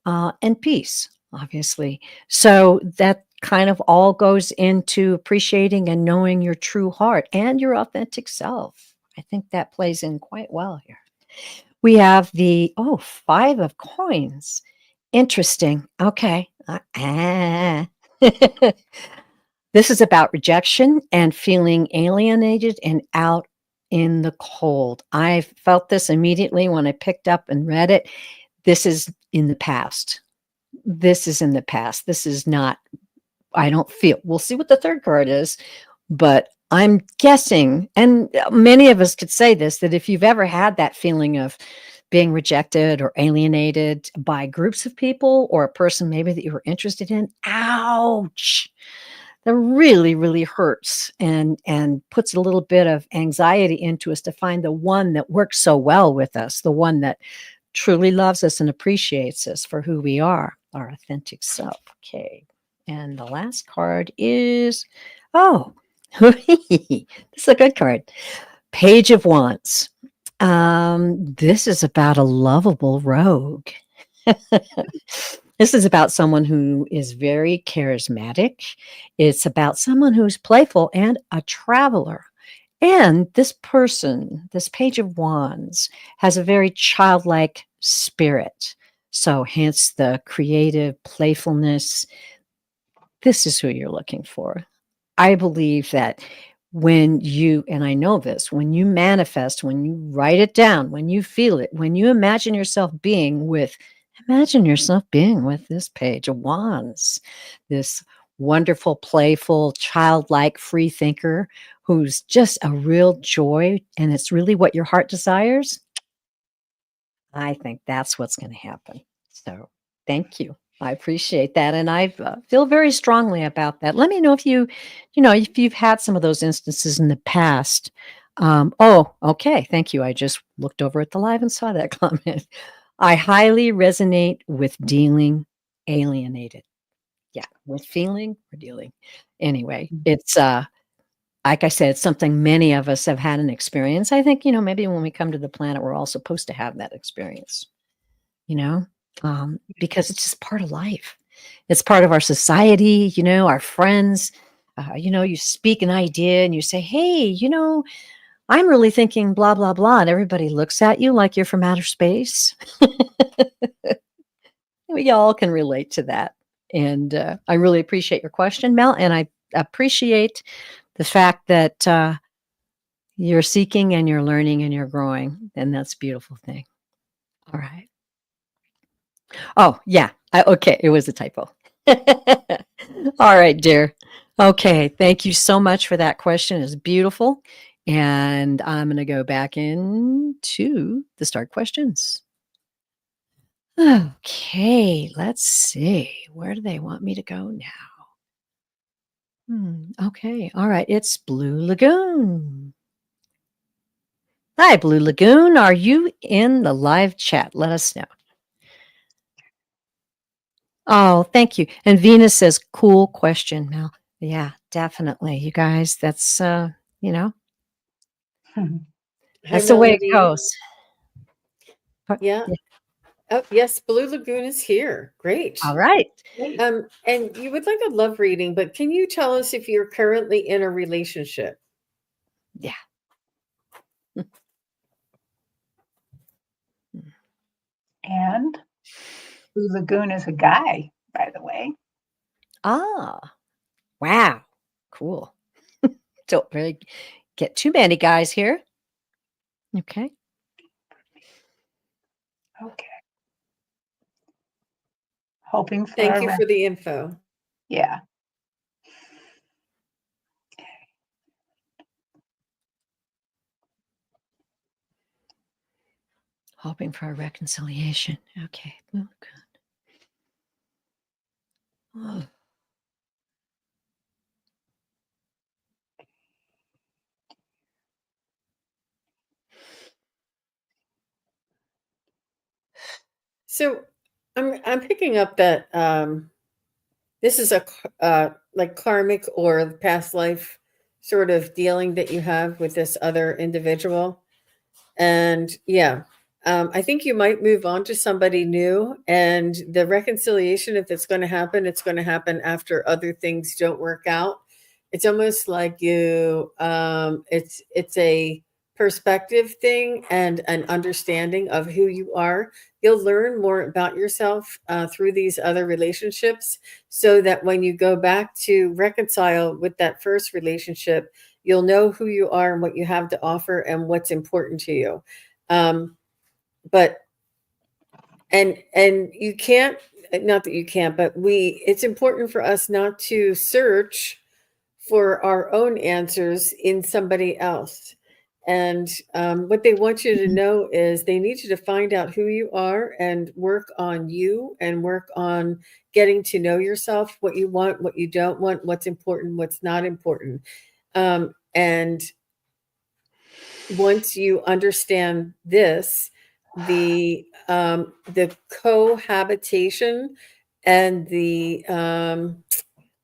and peace, obviously. So that kind of all goes into appreciating and knowing your true heart and your authentic self. I think that plays in quite well here. We have the, oh, 5 of coins. Interesting. Okay. This is about rejection and feeling alienated and out in the cold. I felt this immediately when I picked up and read it. This is in the past. This is in the past. This is not, I don't feel, we'll see what the third card is, but I'm guessing, and many of us could say this, that if you've ever had that feeling of being rejected or alienated by groups of people or a person maybe that you were interested in, ouch, that really, really hurts and puts a little bit of anxiety into us to find the one that works so well with us, the one that truly loves us and appreciates us for who we are. our authentic self. Okay. And the last card is, oh, this is a good card. Page of Wands. This is about a lovable rogue. This is about someone who is very charismatic. It's about someone who's playful and a traveler. And this person, this Page of Wands, has a very childlike spirit. So, hence the creative playfulness. This is who you're looking for. I believe that when you, and I know this, when you manifest, when you write it down, when you feel it, when you imagine yourself being with this Page of Wands, this wonderful, playful, childlike, free thinker who's just a real joy, and it's really what your heart desires. I think that's what's going to happen. So thank you. I appreciate that. And I feel very strongly about that. Let me know if if you've had some of those instances in the past. Oh, okay. Thank you. I just looked over at the live and saw that comment. I highly resonate with dealing alienated. Yeah, with feeling or dealing. Anyway, it's like I said, it's something many of us have had an experience. I think, maybe when we come to the planet, we're all supposed to have that experience, you know, because it's just part of life. It's part of our society, our friends. You speak an idea and you say, hey, I'm really thinking blah, blah, blah. And everybody looks at you like you're from outer space. We all can relate to that. And I really appreciate your question, Mel. And I appreciate the fact that you're seeking and you're learning and you're growing. And that's a beautiful thing. All right. Oh, yeah. Okay. It was a typo. All right, dear. Okay. Thank you so much for that question. It's beautiful. And I'm going to go back into the start questions. Okay. Let's see. Where do they want me to go now? Okay. All right. It's Blue Lagoon. Hi, Blue Lagoon. Are you in the live chat? Let us know. Oh, thank you. And Venus says, cool question, Mel. Yeah, definitely. You guys, that's, Hi, that's the way it Melody. goes. Yeah. Oh, yes, Blue Lagoon is here. Great. All right. And you would like a love reading, but can you tell us if you're currently in a relationship? Yeah. And Blue Lagoon is a guy, by the way. Ah, wow. Cool. Don't really get too many guys here. Okay. Okay. Hoping for Thank you for the info. Yeah. Hoping for a reconciliation. Okay. Oh, good. Oh. So I'm picking up that this is a like karmic or past life sort of dealing that you have with this other individual. And yeah, I think you might move on to somebody new. And the reconciliation, if it's going to happen, it's going to happen after other things don't work out. It's almost like it's a perspective thing and an understanding of who you are. You'll learn more about yourself through these other relationships, so that when you go back to reconcile with that first relationship, you'll know who you are and what you have to offer and what's important to you. But and you can't, not that you can't, but it's important for us not to search for our own answers in somebody else. And what they want you to know is they need you to find out who you are and work on you and work on getting to know yourself, what you want, what you don't want, what's important, what's not important. And once you understand this, the cohabitation and the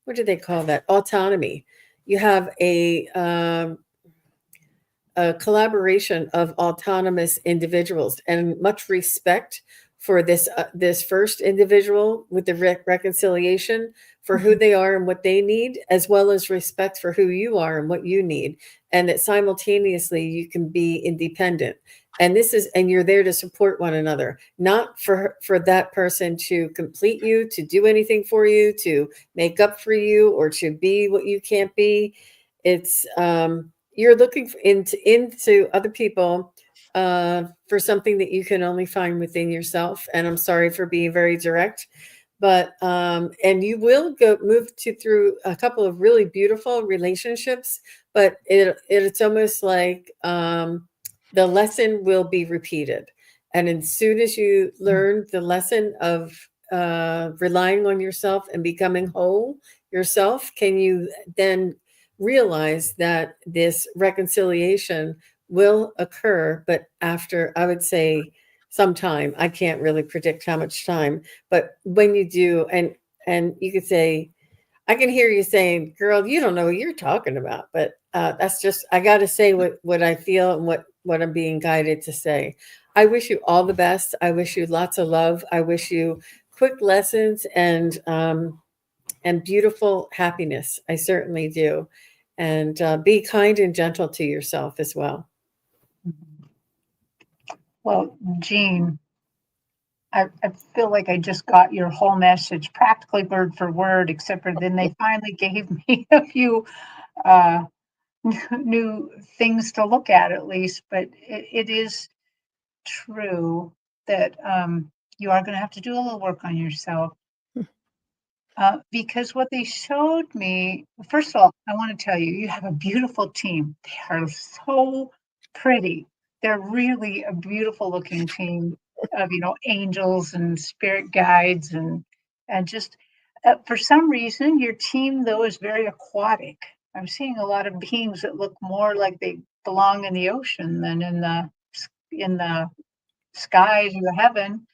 what do they call that? Autonomy. You have a collaboration of autonomous individuals and much respect for this first individual with the reconciliation for who Mhm. they are and what they need, as well as respect for who you are and what you need, and that simultaneously you can be independent. And you're there to support one another, not for that person to complete you, to do anything for you, to make up for you, or to be what you can't be. It's you're looking into other people for something that you can only find within yourself. And I'm sorry for being very direct, but and you will go move to through a couple of really beautiful relationships, but it's almost like the lesson will be repeated. And as soon as you learn the lesson of relying on yourself and becoming whole yourself, can you then realize that this reconciliation will occur, but after, I would say, some time. I can't really predict how much time, but when you do, and you could say, I can hear you saying, "Girl, you don't know what you're talking about." But that's just, I got to say what I feel and what I'm being guided to say. I wish you all the best. I wish you lots of love. I wish you quick lessons and beautiful happiness. I certainly do. And be kind and gentle to yourself as well. Mhm. Well, Jean, I feel like I just got your whole message practically word for word, except for then they finally gave me a few uh, new things to look at least. But it is true that you are going to have to do a little work on yourself. Because what they showed me, first of all, I want to tell you, you have a beautiful team. They are so pretty. They're really a beautiful looking team of, angels and spirit guides and just for some reason, your team though is very aquatic. I'm seeing a lot of beings that look more like they belong in the ocean than in the skies or the heaven.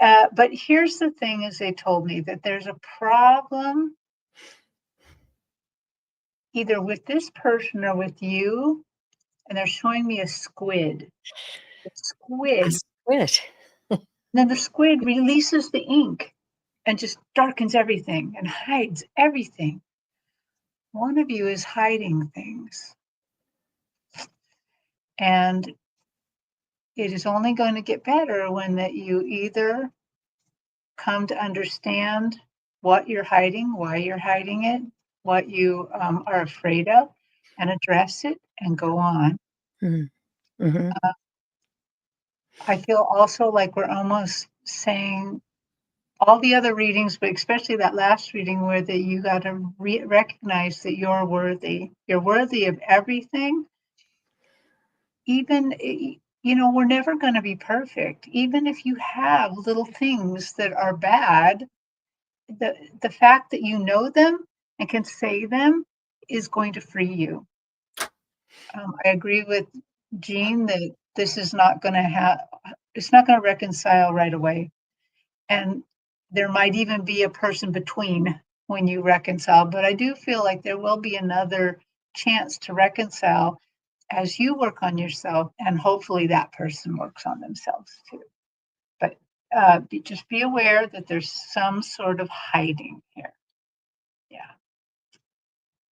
But here's the thing is they told me that there's a problem either with this person or with you, and they're showing me a squid. The I squid, quit. then the squid releases the ink and just darkens everything and hides everything. One of you is hiding things, and it is only going to get better when that you either come to understand what you're hiding, why you're hiding it, what you are afraid of, and address it and go on. Mm, mhm. I feel also like we're almost saying all the other readings, but especially that last reading where that you got to recognize that you're worthy. You're worthy of everything. Even, we're never going to be perfect. Even if you have little things that are bad, the fact that you know them and can say them is going to free you. I agree with Jean that this is not going to it's not going to reconcile right away. And there might even be a person between when you reconcile, but I do feel like there will be another chance to reconcile as you work on yourself, and hopefully that person works on themselves too. But just be aware that there's some sort of hiding here. Yeah.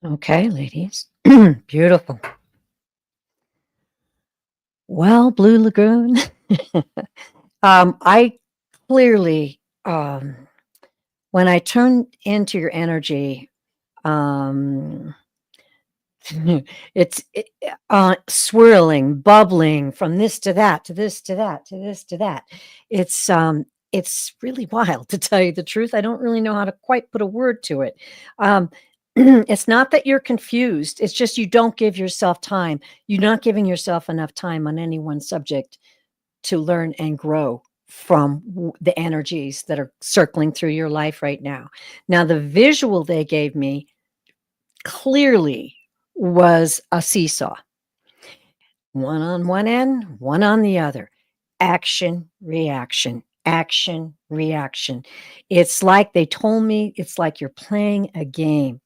Okay, ladies. Beautiful. Well, Blue Lagoon, I clearly, when I turn into your energy, um, it's swirling, bubbling from this to that, to this to that, to this to that. It's really wild to tell you the truth. I don't really know how to quite put a word to it. It's not that you're confused. It's just you don't give yourself time. You're not giving yourself enough time on any one subject to learn and grow from the energies that are circling through your life right now. Now, the visual they gave me clearly was a seesaw, one on one end, one on the other. Action, reaction, action, reaction. It's like they told me, it's like you're playing a game.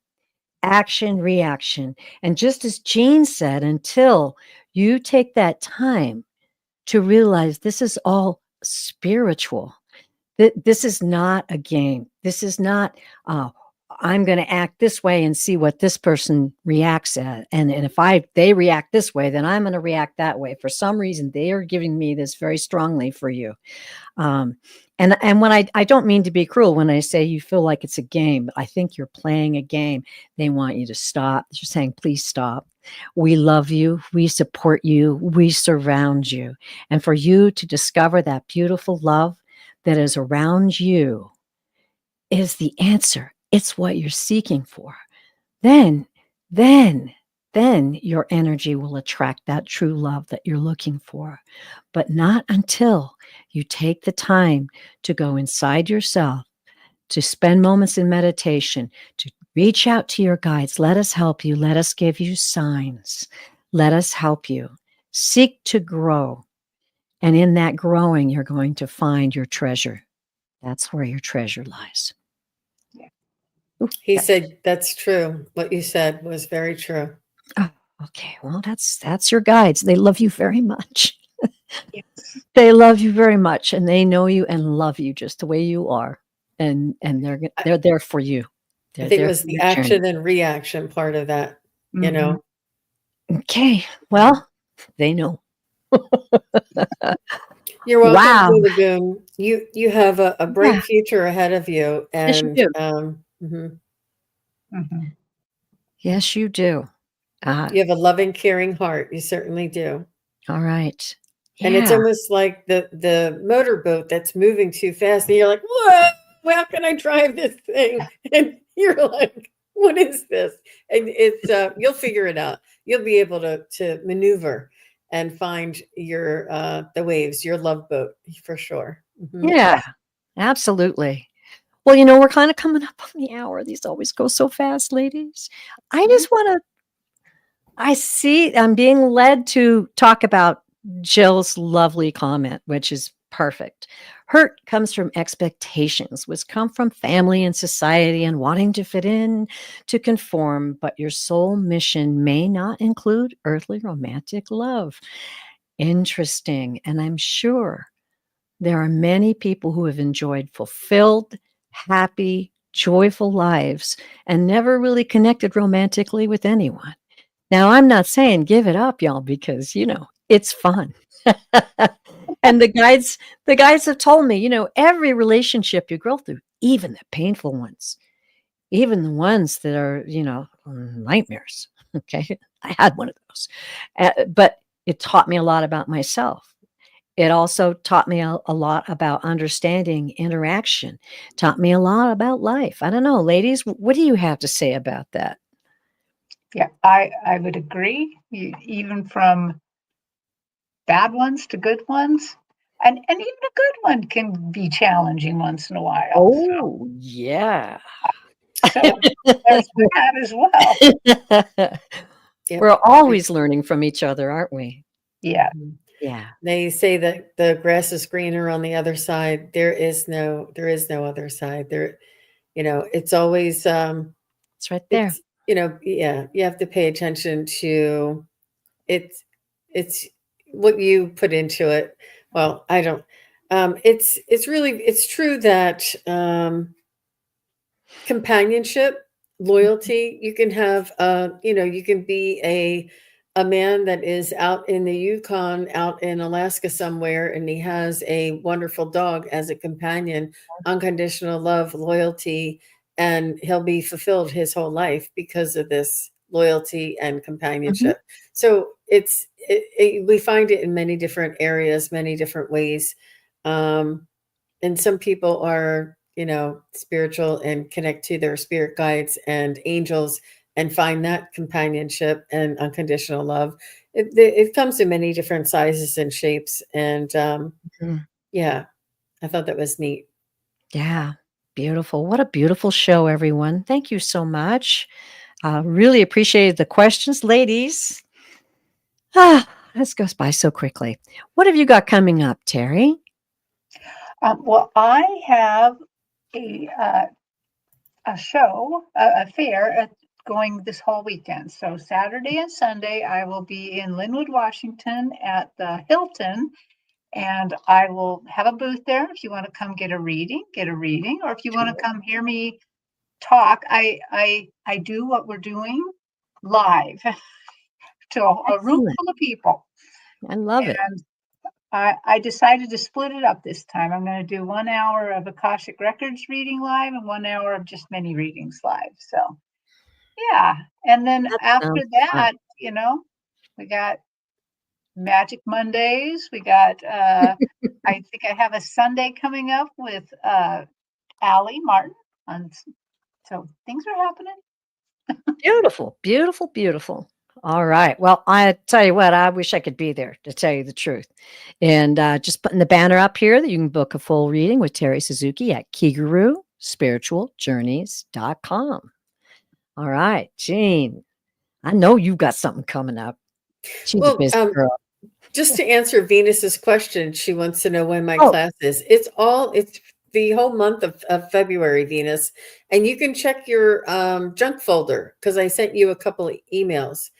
Action, reaction. And just as Jean said, until you take that time to realize this is all spiritual. This is not a game. This is not, uh, I'm going to act this way and see what this person reacts at. And if they react this way, then I'm going to react that way. For some reason, they are giving me this very strongly for you. Um, and when I don't mean to be cruel when I say you feel like it's a game, I think you're playing a game. They want you to stop. You're saying, please stop. We love you. We support you. We surround you. And for you to discover that beautiful love that is around you is the answer. It's what you're seeking for. Then, then, then your energy will attract that true love that you're looking for. But not until you take the time to go inside yourself, to spend moments in meditation, to reach out to your guides. Let us help you. Let us give you signs. Let us help you. Seek to grow. And in that growing, you're going to find your treasure. That's where your treasure lies. Yeah. Ooh, He said that's true. What you said was very true. oh, okay. Well, that's your guides. They love you very much. Yes. They love you very much, and they know you and love you just the way you are. And they're there for you. I They're think it there was for the your journey. action and reaction part of that, you know. Okay. Well, they know. You're welcome, Wow. Blue Lagoon. You have a bright Yeah. future ahead of you, Yes, you and do. mhm. Yes, you do. You have a loving, caring heart. You certainly do. All right. And it's Yeah. almost like the motorboat that's moving too fast, and you're like, "What? How can I drive this thing?" And you're like, "What is this?" And it's you'll figure it out. You'll be able to maneuver and find your the waves, your love boat for sure. Mhm. Yeah. Absolutely. Well, we're kind of coming up on the hour. These always go so fast, ladies. I just want to I see I'm being led to talk about Jill's lovely comment, which is perfect. Hurt comes from expectations, which come from family and society and wanting to fit in, to conform, but your soul mission may not include earthly romantic love. Interesting. And I'm sure there are many people who have enjoyed fulfilled, happy, joyful lives and never really connected romantically with anyone. Now, I'm not saying give it up, y'all, because, it's fun. And the guys have told me, every relationship you grow through, even the painful ones, even the ones that are, nightmares. Okay. I had one of those. But it taught me a lot about myself. It also taught me a lot about understanding interaction, taught me a lot about life. I don't know, ladies, what do you have to say about that? Yeah, I would agree. Even from bad ones to good ones, and even a good one can be challenging once in a while. Oh, yeah. So there's that as well. Yep. We're always learning from each other, aren't we? Yeah. Mhm. Yeah. They say that the grass is greener on the other side. There is no other side. It's always It's right there. it's yeah, you have to pay attention to it's what you put into it. Well, I don't it's true that companionship, loyalty, you can have you can be a man that is out in the Yukon, out in Alaska somewhere, and he has a wonderful dog as a companion, unconditional love, loyalty, and he'll be fulfilled his whole life because of this loyalty and Mhm. companionship. So we find it in many different areas, many different ways. Um, and some people are spiritual and connect to their spirit guides and angels and find that companionship and unconditional love. It comes in many different sizes and shapes, and Mhm. yeah, I thought that was neat. Yeah. Beautiful. What a beautiful show, everyone. Thank you so much. Really appreciated the questions, ladies. This goes by so quickly. What have you got coming up, Terry? Well, I have a show, a fair going this whole weekend. So Saturday and Sunday, I will be in Linwood, Washington at the Hilton, and I will have a booth there. If you want to come get a reading, get a reading, or if you want to come hear me talk, I do what we're doing live to a room Excellent. full of people. I love it. And I decided to split it up this time. I'm going to do 1 hour of Akashic Records reading live and 1 hour of just many readings live. So, yeah. And then That after sounds fun. that, we got Magic Mondays. We got, I think I have a Sunday coming up with Allie Martin. So things are happening. Beautiful, beautiful, beautiful. All right. Well, I tell you what, I wish I could be there to tell you the truth. And just putting the banner up here that you can book a full reading with Terry Suzuki at KigurooSpiritualJourneys.com. All right, Jean, I know you've got something coming up. She's a Well, busy girl. just to answer Venus's question, she wants to know when my Oh, class is. It's the whole month of February, Venus. And you can check your junk folder because I sent you a couple of emails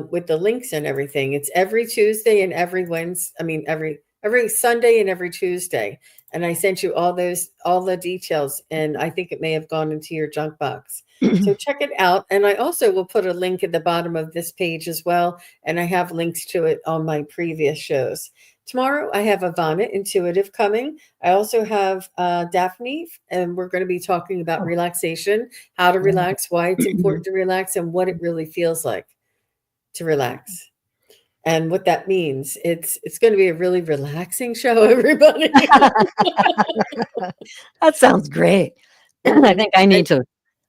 with the links and everything. It's every Tuesday and every Wednesday. I mean, every Sunday and every Tuesday. And I sent you all the details. And I think it may have gone into your junk box. So check it out. And I also will put a link at the bottom of this page as well. And I have links to it on my previous shows. Tomorrow, I have Ivana Intuitive coming. I also have Daphne, and we're going to be talking about oh, relaxation, how to love relax, why it's important to relax, and what it really feels like to relax. And what that means. It's going to be a really relaxing show, everybody. that sounds great. I think I And need to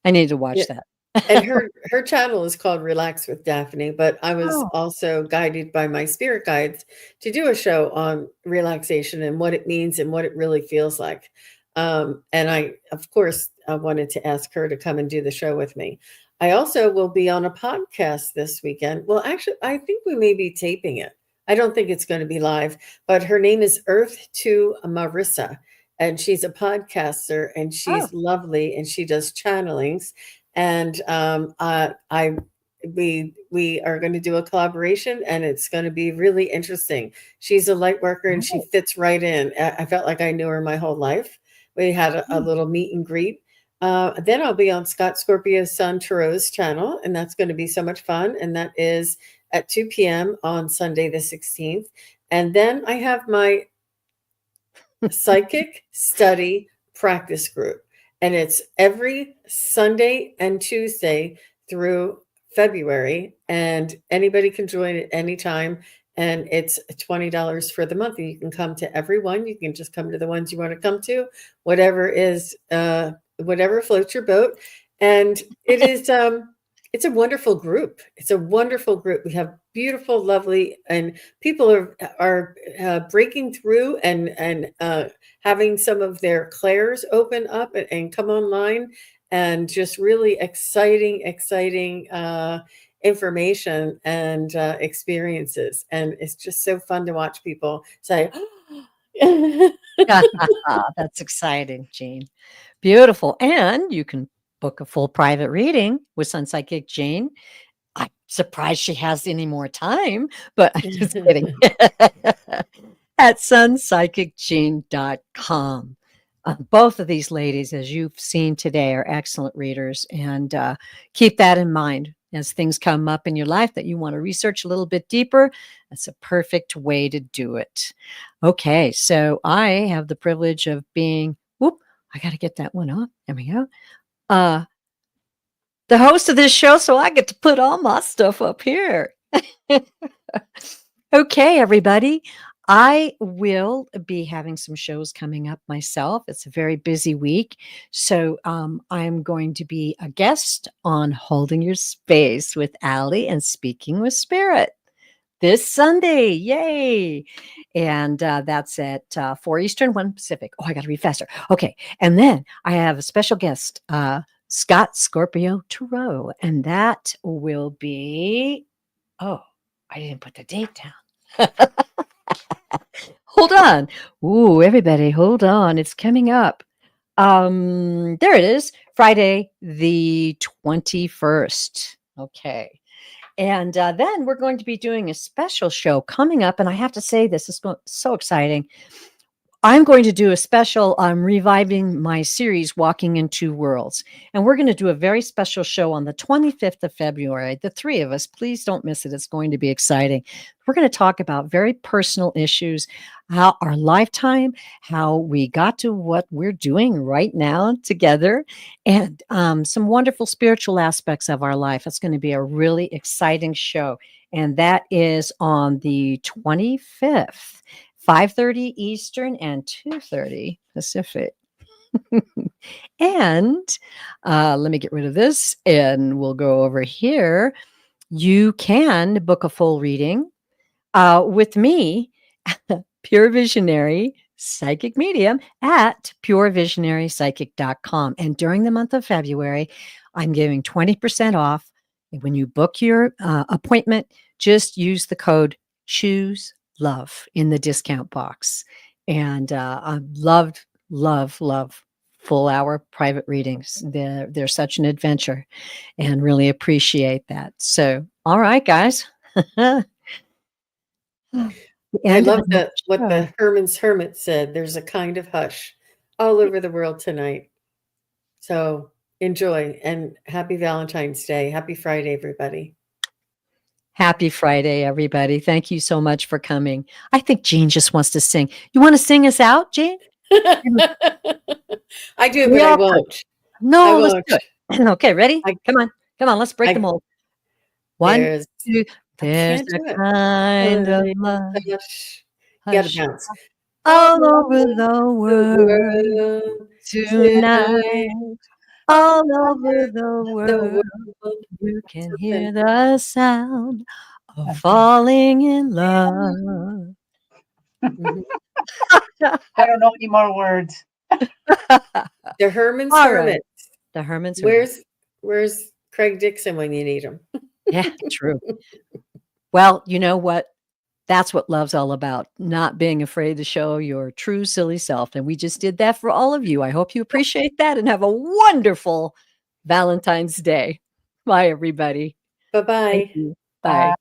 yeah, watch that. and her channel is called Relax with Daphne, but I was Oh, also guided by my spirit guides to do a show on relaxation and what it means and what it really feels like. And I, of course, I wanted to ask her to come and do the show with me. I also will be on a podcast this weekend. Well, actually, I think we may be taping it. I don't think it's going to be live, but her name is Earth to Marissa, and she's a podcaster and oh, she's lovely and she does channelings, and I we are going to do a collaboration, and it's going to be really interesting. She's a light worker, and she oh, fits right in. I felt like I knew her my whole life. We had a hmm. little meet and greet. Then I'll be on Scott Scorpio's son Tarot's channel, and that's going to be so much fun. And that is at 2 p.m. on Sunday the 16th. And then I have my psychic study practice group. And it's every Sunday and Tuesday through February. And anybody can join at any time. And it's $20 for the month. You can come to every one. You can just come to the ones you want to come to, whatever is whatever floats your boat. And it's a wonderful group. It's a wonderful group. We have beautiful, lovely, and people are breaking through and having some of their clairs open up and come online, and just really exciting information and experiences. And it's just so fun to watch people say, That's exciting, Jean. Beautiful. And you can book a full private reading with Sun Psychic Jean. I'm surprised she has any more time, but I'm just kidding. At sunpsychicjean.com. Both of these ladies, as you've seen today, are excellent readers, and keep that in mind as things come up in your life that you want to research a little bit deeper. That's a perfect way to do it. Okay, so I have the privilege of being, whoop, I got to get that one off. There we go. The host of this show, so I get to put all my stuff up here. Okay, everybody. I will be having some shows coming up myself. It's a very busy week. So I'm going to be a guest on Holding Your Space with Allie and Speaking with Spirit this Sunday. Yay. And that's at 4 Eastern, 1 Pacific. Oh, I got to read faster. Okay. And then I have a special guest, Scott Scorpio Tarot. And that will be, oh, I didn't put the date down. Hold on. Ooh, everybody, hold on. It's coming up. There it is. Friday the 21st. Okay. And then we're going to be doing a special show coming up. And I have to say, this is so exciting. I'm going to do a special reviving my series, Walking in Two Worlds. And we're going to do a very special show on the 25th of February. The three of us, please don't miss it. It's going to be exciting. We're going to talk about very personal issues, how our lifetime, how we got to what we're doing right now together, and some wonderful spiritual aspects of our life. It's going to be a really exciting show. And that is on the 25th. 5:30 Eastern and 2:30 Pacific. And let me get rid of this and we'll go over here. You can book a full reading with me, Pure Visionary Psychic Medium, at purevisionarypsychic.com. And during the month of February, I'm giving 20% off. When you book your appointment, just use the code Choose Love in the discount box. And I love full hour private readings. They're such an adventure and really appreciate that. So, all right, guys. I love what the Herman's Hermit said. There's a kind of hush all over the world tonight. So enjoy and happy Valentine's Day. Happy Friday, everybody. Happy Friday, everybody. Thank you so much for coming. I think Jean just wants to sing. You want to sing us out, Jean? I do, but I won't. No, let's do it. Okay, ready? Come on. Let's break the mold. One, two. There's a kind of love. Hush. Bounce. All over the world tonight. All over the world, you can hear the sound of falling in love. I don't know any more words. The Herman's Hermit. The Herman's Hermit. Where's Craig Dixon when you need him? Yeah, true. Well, you know what? That's what love's all about, not being afraid to show your true silly self. And we just did that for all of you. I hope you appreciate that and have a wonderful Valentine's Day. Bye, everybody. Bye-bye. Bye.